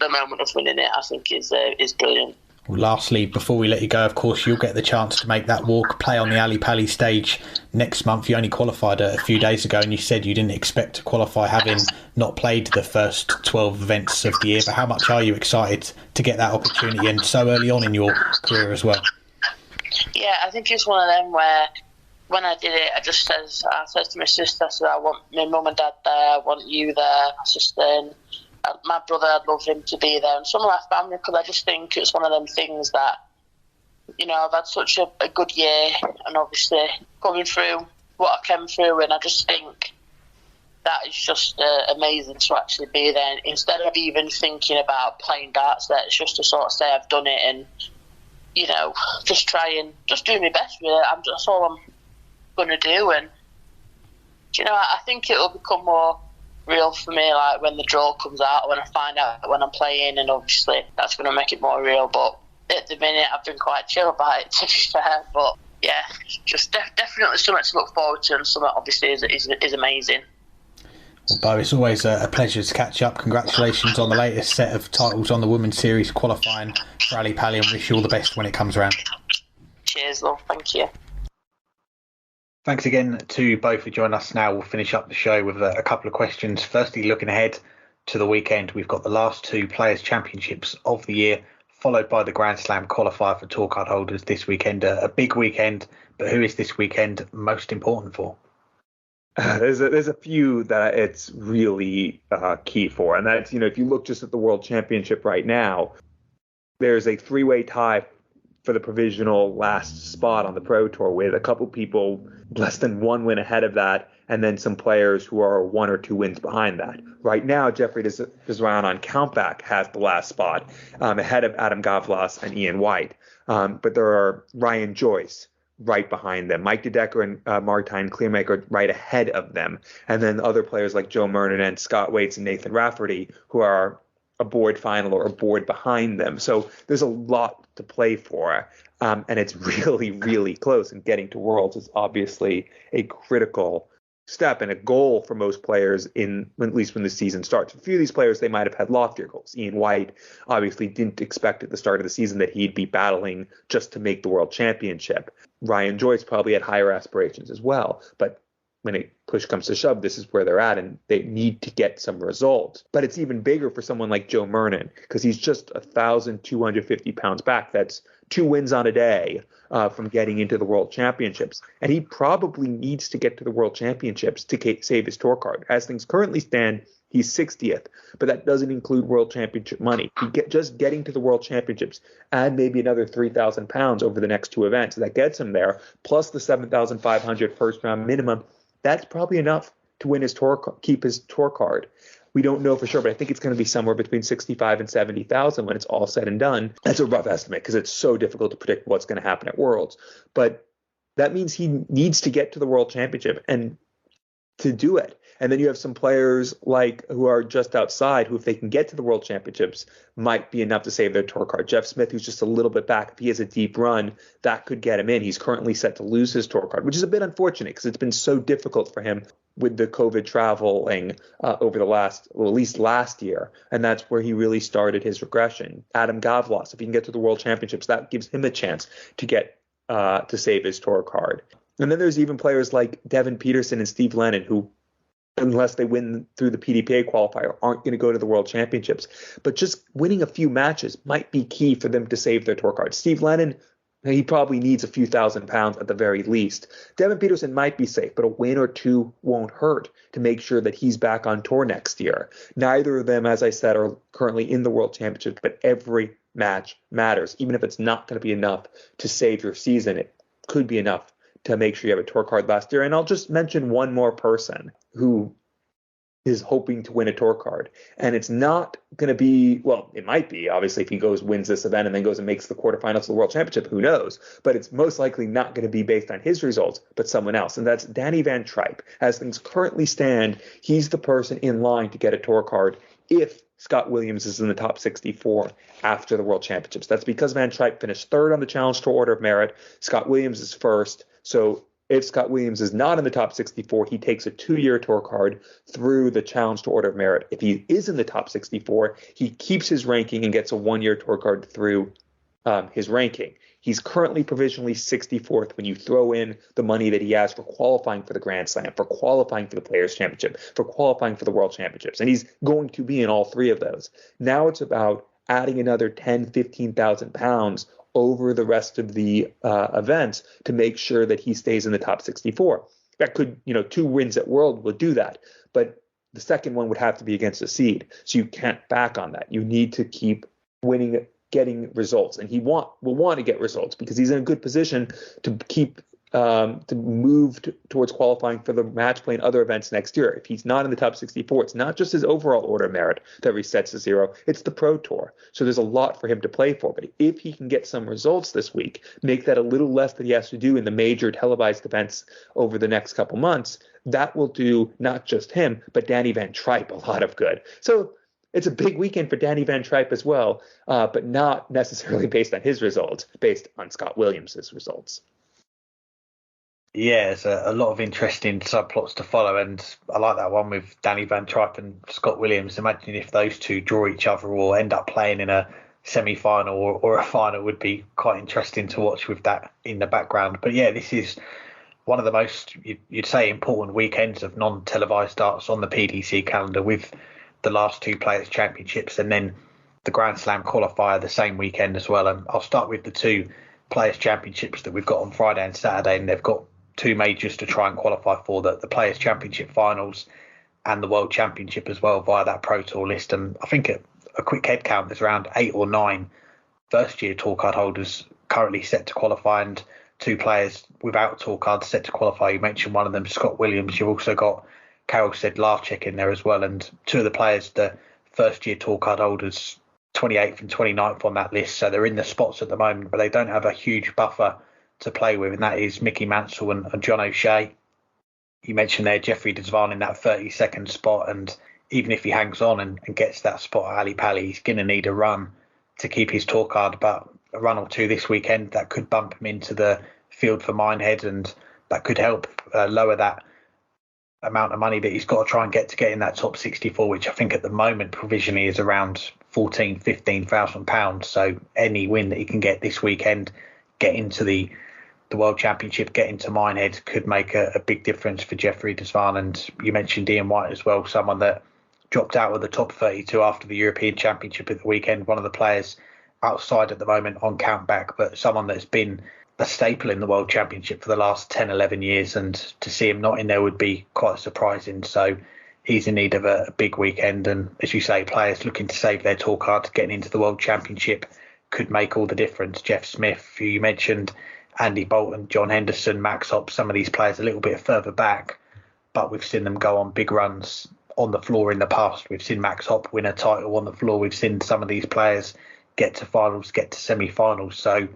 the moment of winning it, I think is brilliant. Well, lastly, before we let you go, of course, you'll get the chance to make that walk, play on the Ali Pali stage next month. You only qualified a few days ago, and you said you didn't expect to qualify, having not played the first 12 events of the year. But how much are you excited to get that opportunity, and so early on in your career as well? Yeah, I think it's one of them where when I did it, I said to my sister, I said, I want my mum and dad there, I want you there, my sister, and my brother, I'd love him to be there, and some of my family, because I just think it's one of them things that, I've had such a good year, and obviously going through what I came through, and I just think that is just amazing to actually be there. Instead of even thinking about playing darts there, it's just to sort of say I've done it, and just try and just do my best, really. That's all I'm going to do, and I think it'll become more real for me, like when the draw comes out, when I find out when I'm playing, and obviously that's going to make it more real. But at the minute, I've been quite chill about it, to be fair. But yeah, just definitely something to look forward to, and something obviously is amazing. Well, Beau, it's always a pleasure to catch up. Congratulations on the latest set of titles on the Women's Series qualifying for Ali Pali, and wish you all the best when it comes around. Cheers, love. Thank you. Thanks again to both for joining us. Now we'll finish up the show with a couple of questions. Firstly, looking ahead to the weekend, we've got the last two Players' Championships of the year, followed by the Grand Slam qualifier for tour card holders this weekend. A big weekend, but who is this weekend most important for? There's a few that it's really key for, and that's, if you look just at the World Championship right now, there's a three-way tie for the provisional last spot on the Pro Tour with a couple people less than 1 win ahead of that, and then some players who are 1 or 2 wins behind that. Right now, Jeffrey Desround on Countback has the last spot, ahead of Adam Gavlas and Ian White. But there are Ryan Joyce right behind them, Mike DeDecker and Martijn Kleermaker right ahead of them, and then other players like Joe Murnan and Scott Waits and Nathan Rafferty who are a board final or a board behind them. So there's a lot to play for, and it's really, really close. And getting to Worlds is obviously a critical step and a goal for most players at least when the season starts. For a few of these players, they might have had loftier goals. Ian White obviously didn't expect at the start of the season that he'd be battling just to make the World Championship. Ryan Joyce probably had higher aspirations as well, but when push comes to shove, this is where they're at, and they need to get some results. But it's even bigger for someone like Joe Murnan, because he's just 1,250 pounds back. That's 2 wins on a day from getting into the World Championships. And he probably needs to get to the World Championships to save his tour card. As things currently stand, he's 60th, but that doesn't include World Championship money. Just getting to the World Championships, add maybe another 3,000 pounds over the next 2 events. That gets him there, plus the 7,500 first round minimum. That's probably enough to win keep his tour card. We don't know for sure, but I think it's going to be somewhere between 65 and 70,000 when it's all said and done. That's a rough estimate because it's so difficult to predict what's going to happen at Worlds. But that means he needs to get to the World Championship and to do it. And then you have some players who are just outside who, if they can get to the World Championships, might be enough to save their tour card. Jeff Smith, who's just a little bit back, if he has a deep run, that could get him in. He's currently set to lose his tour card, which is a bit unfortunate because it's been so difficult for him with the COVID traveling over at least last year. And that's where he really started his regression. Adam Gavlas, if he can get to the World Championships, that gives him a chance to get to save his tour card. And then there's even players like Devin Peterson and Steve Lennon who, unless they win through the PDPA qualifier, aren't going to go to the World Championships. But just winning a few matches might be key for them to save their tour card. Steve Lennon, he probably needs a few thousand pounds at the very least. Devin Peterson might be safe, but a win or 2 won't hurt to make sure that he's back on tour next year. Neither of them, as I said, are currently in the World Championships, but every match matters. Even if it's not going to be enough to save your season, it could be enough to make sure you have a tour card last year. And I'll just mention one more person who is hoping to win a tour card. And it's not going to be, well, it might be, obviously, if he wins this event and then goes and makes the quarterfinals of the World Championship, who knows? But it's most likely not going to be based on his results, but someone else. And that's Danny Van Tripe. As things currently stand, he's the person in line to get a tour card if Scott Williams is in the top 64 after the World Championships. That's because Van Tripe finished 3rd on the Challenge Tour Order of Merit. Scott Williams is 1st. So if Scott Williams is not in the top 64, he takes a 2-year tour card through the Challenge to Order of Merit. If he is in the top 64, he keeps his ranking and gets a 1-year tour card through his ranking. He's currently provisionally 64th when you throw in the money that he has for qualifying for the Grand Slam, for qualifying for the Players' Championship, for qualifying for the World Championships. And he's going to be in all 3 of those. Now it's about adding another 10,000, 15,000 pounds over the rest of the events to make sure that he stays in the top 64. That could, 2 wins at World will do that. But the second one would have to be against a seed. So you can't back on that. You need to keep winning, getting results. And will want to get results because he's in a good position to keep to move towards qualifying for the match play and other events next year. If he's not in the top 64, it's not just his overall order of merit that resets to 0, it's the Pro Tour. So there's a lot for him to play for. But if he can get some results this week, make that a little less that he has to do in the major televised events over the next couple months, that will do not just him, but Danny Van Tripe a lot of good. So it's a big weekend for Danny Van Tripe as well, but not necessarily based on his results, based on Scott Williams' results. Yeah, there's a lot of interesting subplots to follow, and I like that one with Danny Van Tripe and Scott Williams. Imagine if those two draw each other or end up playing in a semi-final or a final. Would be quite interesting to watch with that in the background. But yeah, this is one of the most, you'd say, important weekends of non-televised darts on the PDC calendar, with the last 2 Players' Championships and then the Grand Slam qualifier the same weekend as well. And I'll start with the 2 Players' Championships that we've got on Friday and Saturday, and they've got 2 majors to try and qualify for, the Players' Championship finals and the World Championship as well via that Pro Tour list. And I think a quick head count, there's around 8 or 9 first-year tour card holders currently set to qualify, and two players without tour cards set to qualify. You mentioned one of them, Scott Williams. You've also got Carol Sedlarczyk in there as well. And two of the players, the first-year tour card holders, 28th and 29th on that list. So they're in the spots at the moment, but they don't have a huge buffer to play with, and that is Mickey Mansell and John O'Shea. You mentioned there Jeffrey Desvan in that 32nd spot, and even if he hangs on and gets that spot at Ali Pali, he's going to need a run to keep his tour card. But a run or two this weekend, that could bump him into the field for Minehead, and that could help lower that amount of money that he's got to try and get in that top 64, which I think at the moment provisionally is around £15,000. So any win that he can get this weekend, get into the World Championship, get into Minehead, could make a big difference for Jeffrey Desvan. And you mentioned Ian White as well, someone that dropped out of the top 32 after the European Championship at the weekend. One of the players outside at the moment on countback, but someone that's been a staple in the World Championship for the last 10, 11 years. And to see him not in there would be quite surprising. So he's in need of a big weekend. And as you say, players looking to save their tour cards, getting into the World Championship could make all the difference. Jeff Smith, who you mentioned, Andy Bolton, John Henderson, Max Hopp, some of these players a little bit further back, but we've seen them go on big runs on the floor in the past. We've seen Max Hopp win a title on the floor. We've seen some of these players get to finals, get to semi-finals. So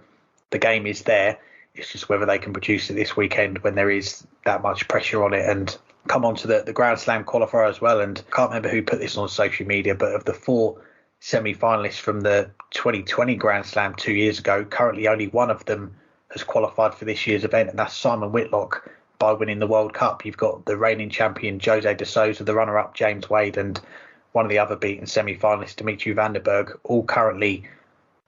the game is there. It's just whether they can produce it this weekend when there is that much pressure on it. And come on to the Grand Slam qualifier as well. And I can't remember who put this on social media, but of the 4 semi-finalists from the 2020 Grand Slam 2 years ago, currently only one of them has qualified for this year's event, and that's Simon Whitlock by winning the World Cup. You've got the reigning champion Jose de Sousa, the runner-up James Wade, and one of the other beaten semi-finalists, Dimitri van der Berg, all currently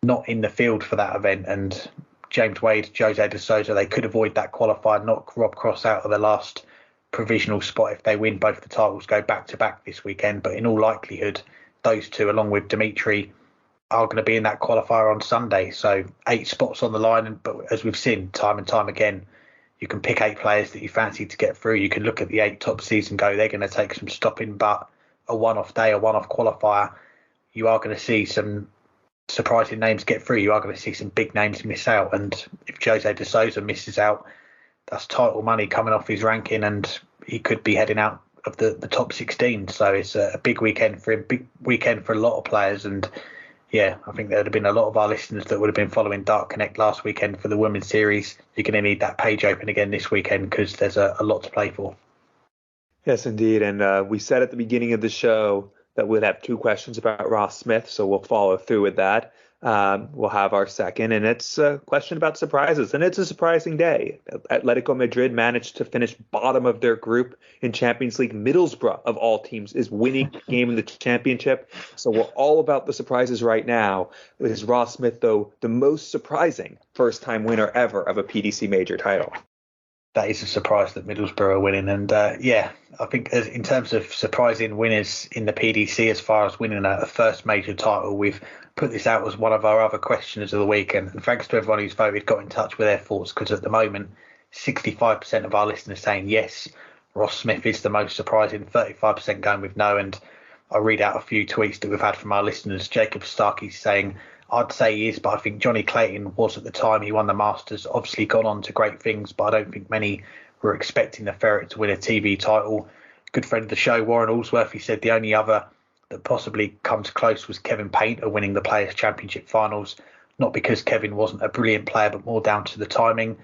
not in the field for that event. And James Wade, Jose de Sousa, they could avoid that qualifier, knock Rob Cross out of the last provisional spot if they win both the titles, go back-to-back this weekend. But in all likelihood, those two, along with Dimitri, are going to be in that qualifier on Sunday. So 8 spots on the line. But as we've seen time and time again, you can pick 8 players that you fancy to get through. You can look at the 8 top seeds and go, they're going to take some stopping, but a one-off day, a one-off qualifier, you are going to see some surprising names get through. You are going to see some big names miss out. And if Jose de Sousa misses out, that's title money coming off his ranking, and he could be heading out of the top 16. So it's a big weekend for him, big weekend for a lot of players. And yeah, I think there would have been a lot of our listeners that would have been following Dart Connect last weekend for the Women's Series. You're going to need that page open again this weekend because there's a lot to play for. Yes, indeed. And we said at the beginning of the show that we'd have 2 questions about Ross Smith, so we'll follow through with that. We'll have our second, and it's a question about surprises. And it's a surprising day. Atletico Madrid managed to finish bottom of their group in Champions League. Middlesbrough, of all teams, is winning the game in the championship. So we're all about the surprises right now. Is Ross Smith, though, the most surprising first-time winner ever of a PDC major title? That is a surprise that Middlesbrough are winning. And I think in terms of surprising winners in the PDC, as far as winning a first major title, we've put this out as one of our other questions of the week. And thanks to everyone who's voted, got in touch with their thoughts, because at the moment, 65% of our listeners saying yes, Ross Smith is the most surprising, 35% going with no. And I'll read out a few tweets that we've had from our listeners. Jacob Starkey saying, I'd say he is, but I think Johnny Clayton was at the time he won the Masters. Obviously gone on to great things, but I don't think many were expecting the Ferret to win a TV title. Good friend of the show, Warren Allsworth, he said the only other that possibly comes close was Kevin Painter winning the Players' Championship finals. Not because Kevin wasn't a brilliant player, but more down to the timing.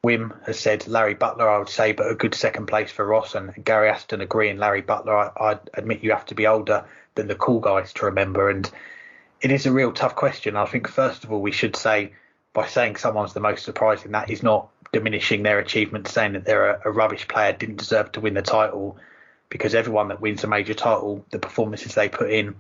Wim has said Larry Butler, I would say, but a good second place for Ross. And Gary Aston agreeing, Larry Butler, I admit you have to be older than the cool guys to remember. And it is a real tough question. I think, first of all, we should say, by saying someone's the most surprising, that is not diminishing their achievement, saying that they're a rubbish player, didn't deserve to win the title, because everyone that wins a major title, the performances they put in,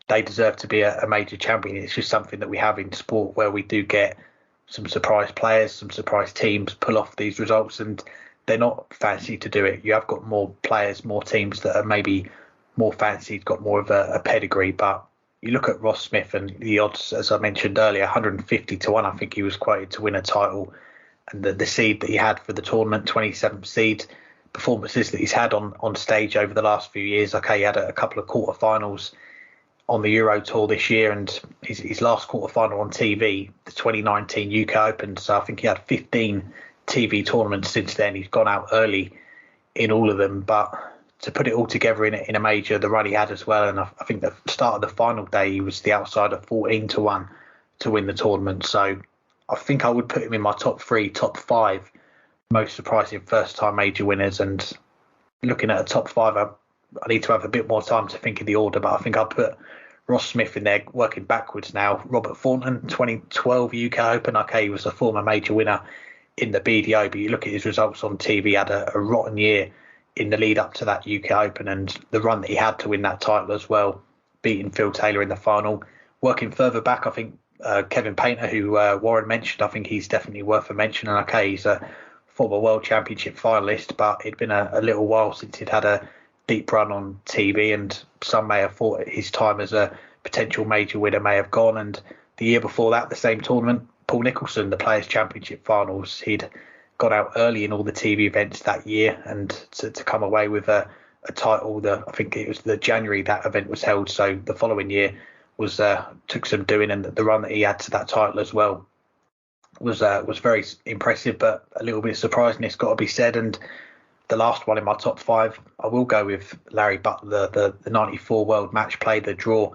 they deserve to be a major champion. It's just something that we have in sport where we do get some surprise players, some surprise teams pull off these results, and they're not fancy to do it. You have got more players, more teams that are maybe more fancied, got more of a pedigree, but you look at Ross Smith and the odds, as I mentioned earlier, 150 to 1, I think he was quoted to win a title. And the seed that he had for the tournament, 27th seed, performances that he's had on stage over the last few years. Okay, he had a couple of quarterfinals on the Euro Tour this year, and his last quarterfinal on TV, the 2019 UK Open. So I think he had 15 TV tournaments since then. He's gone out early in all of them, but to put it all together in a major, the run he had as well, and I think the start of the final day, he was the outsider 14-1 to win the tournament. So I think I would put him in my top 5 most surprising first-time major winners. And looking at a top 5, I need to have a bit more time to think of the order, but I think I'll put Ross Smith in there, working backwards now. Robert Thornton, 2012 UK Open. Okay, he was a former major winner in the BDO, but you look at his results on TV, he had a rotten year in the lead up to that UK Open, and the run that he had to win that title as well, beating Phil Taylor in the final. Working further back, I think Kevin Painter, who Warren mentioned, I think he's definitely worth a mention. And okay, he's a former World Championship finalist, but it'd been a little while since he'd had a deep run on TV, and some may have thought his time as a potential major winner may have gone. And the year before that, the same tournament, Paul Nicholson, the Players' Championship finals, he'd got out early in all the TV events that year, and to come away with a title, I think it was the January that event was held, so the following year was took some doing, and the run that he had to that title as well was very impressive, but a little bit surprising, it's got to be said. And the last one in my top 5, I will go with Larry Butler, the 94 World Match Play, the draw.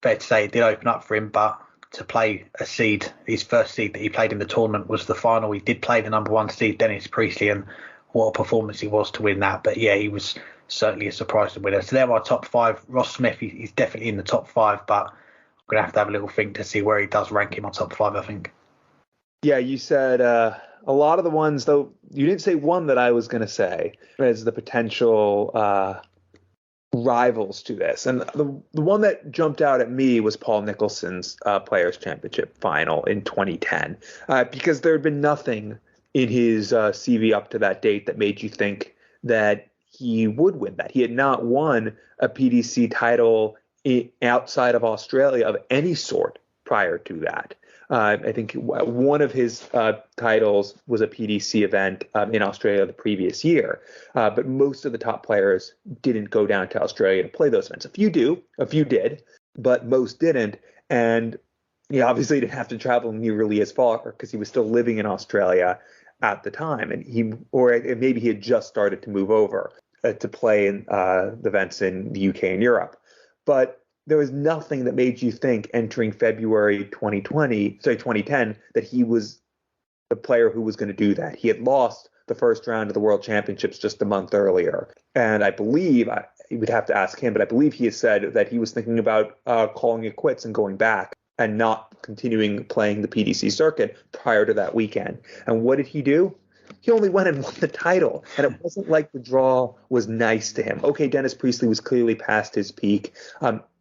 Fair to say it did open up for him, but to play a seed, his first seed that he played in the tournament was the final. He did play the number 1 seed, Dennis Priestley, and what a performance he was to win that. But yeah, he was certainly a surprise to winner. So they're my top 5. Ross Smith, he's definitely in the top 5, but I'm going to have a little think to see where he does rank in my top 5, I think. Yeah, you said a lot of the ones, though you didn't say one that I was going to say as the potential rivals to this. And the one that jumped out at me was Paul Nicholson's Players' Championship final in 2010, because there had been nothing in his CV up to that date that made you think that he would win that. He had not won a PDC title outside of Australia of any sort prior to that. I think one of his titles was a PDC event in Australia the previous year, but most of the top players didn't go down to Australia to play those events. A few did, but most didn't. And he obviously didn't have to travel nearly as far because he was still living in Australia at the time, and maybe he had just started to move over to play in the events in the UK and Europe. But there was nothing that made you think entering February 2010, that he was the player who was going to do that. He had lost the first round of the World Championships just a month earlier. And I believe, you would have to ask him, but I believe he has said that he was thinking about calling it quits and going back and not continuing playing the PDC circuit prior to that weekend. And what did he do? He only went and won the title, and it wasn't like the draw was nice to him. Okay, Dennis Priestley was clearly past his peak,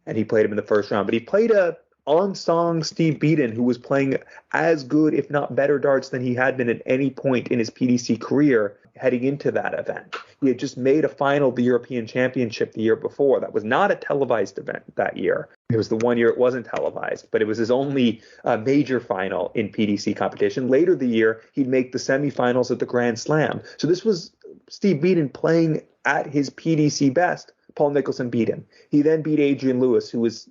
and he played him in the first round, but he played a on-song Steve Beaton, who was playing as good, if not better, darts than he had been at any point in his PDC career heading into that event. He had just made a final of the European Championship the year before. That was not a televised event that year. It was the one year it wasn't televised, but it was his only major final in PDC competition. Later the year, he'd make the semifinals at the Grand Slam. So this was Steve Beaton playing at his PDC best. Paul Nicholson beat him. He then beat Adrian Lewis, who was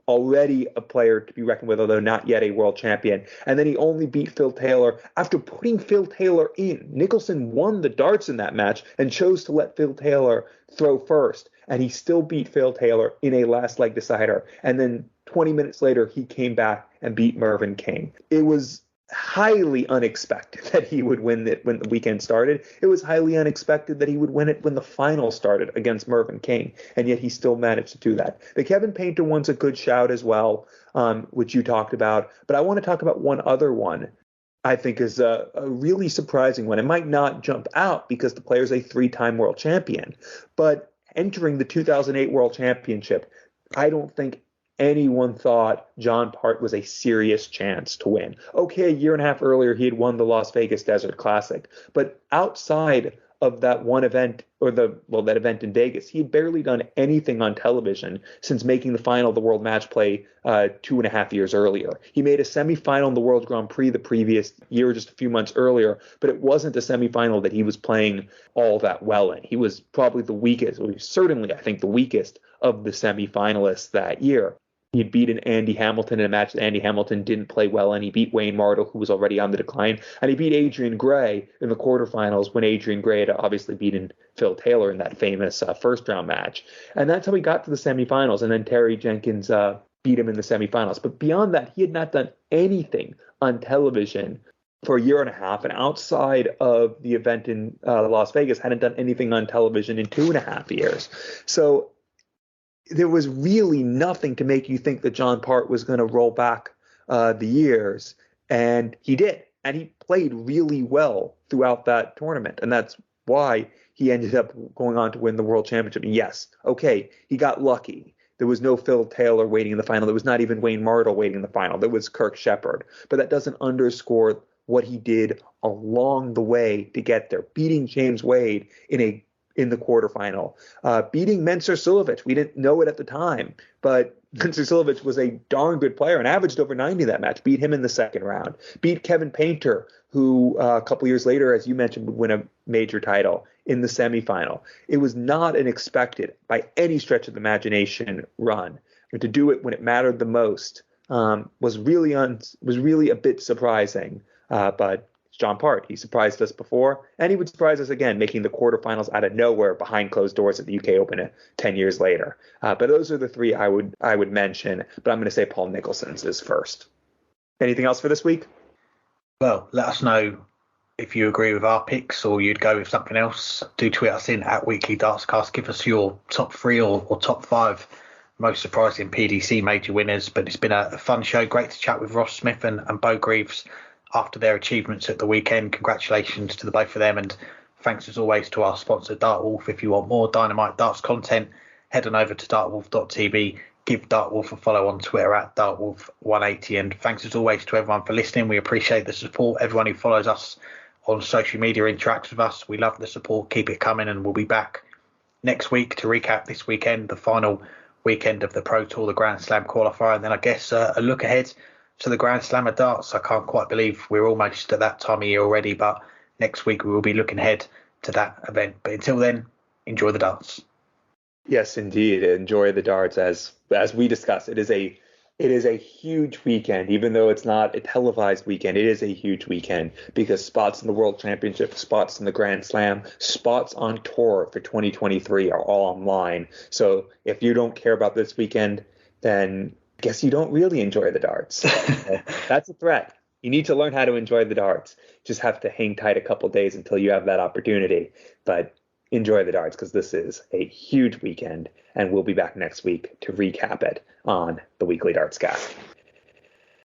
already a player to be reckoned with, although not yet a world champion. And then he only beat Phil Taylor after putting Phil Taylor in. Nicholson won the darts in that match and chose to let Phil Taylor throw first. And he still beat Phil Taylor in a last leg decider. And then 20 minutes later, he came back and beat Mervyn King. It was highly unexpected that he would win it when the weekend started. It was highly unexpected that he would win it when the final started against Mervyn King, and yet he still managed to do that. The Kevin Painter one's a good shout as well, which you talked about, but I want to talk about one other one I think is a really surprising one. It might not jump out because the player's a 3-time world champion, but entering the 2008 World Championship, I don't think anyone thought John Part was a serious chance to win. Okay, a year and a half earlier, he had won the Las Vegas Desert Classic. But outside of that one event, or that event in Vegas, he had barely done anything on television since making the final of the World Match Play 2.5 years earlier. He made a semifinal in the World Grand Prix the previous year, just a few months earlier, but it wasn't a semifinal that he was playing all that well in. He was probably the weakest, or certainly, I think, the weakest of the semifinalists that year. He'd beaten Andy Hamilton in a match that Andy Hamilton didn't play well, and he beat Wayne Mardle, who was already on the decline, and he beat Adrian Gray in the quarterfinals when Adrian Gray had obviously beaten Phil Taylor in that famous first-round match. And that's how he got to the semifinals, and then Terry Jenkins beat him in the semifinals. But beyond that, he had not done anything on television for a year and a half, and outside of the event in Las Vegas, hadn't done anything on television in 2.5 years. So there was really nothing to make you think that John Part was going to roll back the years, and he did. And he played really well throughout that tournament, and that's why he ended up going on to win the World Championship. And yes, okay, he got lucky. There was no Phil Taylor waiting in the final. There was not even Wayne Mardle waiting in the final. There was Kirk Shepard. But that doesn't underscore what he did along the way to get there, beating James Wade in the quarterfinal, beating Mensur Suljovic. We didn't know it at the time, but Mensur Suljovic was a darn good player and averaged over 90 that match. Beat him in the second round. Beat Kevin Painter, who a couple years later, as you mentioned, would win a major title in the semifinal. It was not an expected, by any stretch of the imagination, run. And to do it when it mattered the most was really a bit surprising. But it's John Part. He surprised us before, and he would surprise us again, making the quarterfinals out of nowhere behind closed doors at the UK Open 10 years later. But those are the three I would mention. But I'm going to say Paul Nicholson's is first. Anything else for this week? Well, let us know if you agree with our picks or you'd go with something else. Do tweet us in at Weekly Dartscast. Give us your top 3 or top 5 most surprising PDC major winners. But it's been a fun show. Great to chat with Ross Smith and Beau Greaves after their achievements at the weekend. Congratulations to the both of them, and thanks as always to our sponsor Dartwolf. If you want more Dynamite Darts content, head on over to dartwolf.tv. Give Dartwolf a follow on Twitter at Dartwolf180, and thanks as always to everyone for listening. We appreciate the support. Everyone who follows us on social media interacts with us. We love the support. Keep it coming, and we'll be back next week to recap this weekend, the final weekend of the Pro Tour, the Grand Slam qualifier, and then I guess a look ahead to the Grand Slam of darts. I can't quite believe we're almost at that time of year already, but next week we will be looking ahead to that event. But until then, enjoy the darts. Yes, indeed. Enjoy the darts. As we discussed, it is a huge weekend, even though it's not a televised weekend. It is a huge weekend because spots in the World Championship, spots in the Grand Slam, spots on tour for 2023 are all online. So if you don't care about this weekend, then I guess you don't really enjoy the darts. That's a threat. You need to learn how to enjoy the darts. Just have to hang tight a couple days until you have that opportunity. But enjoy the darts because this is a huge weekend, and we'll be back next week to recap it on the Weekly Dartscast.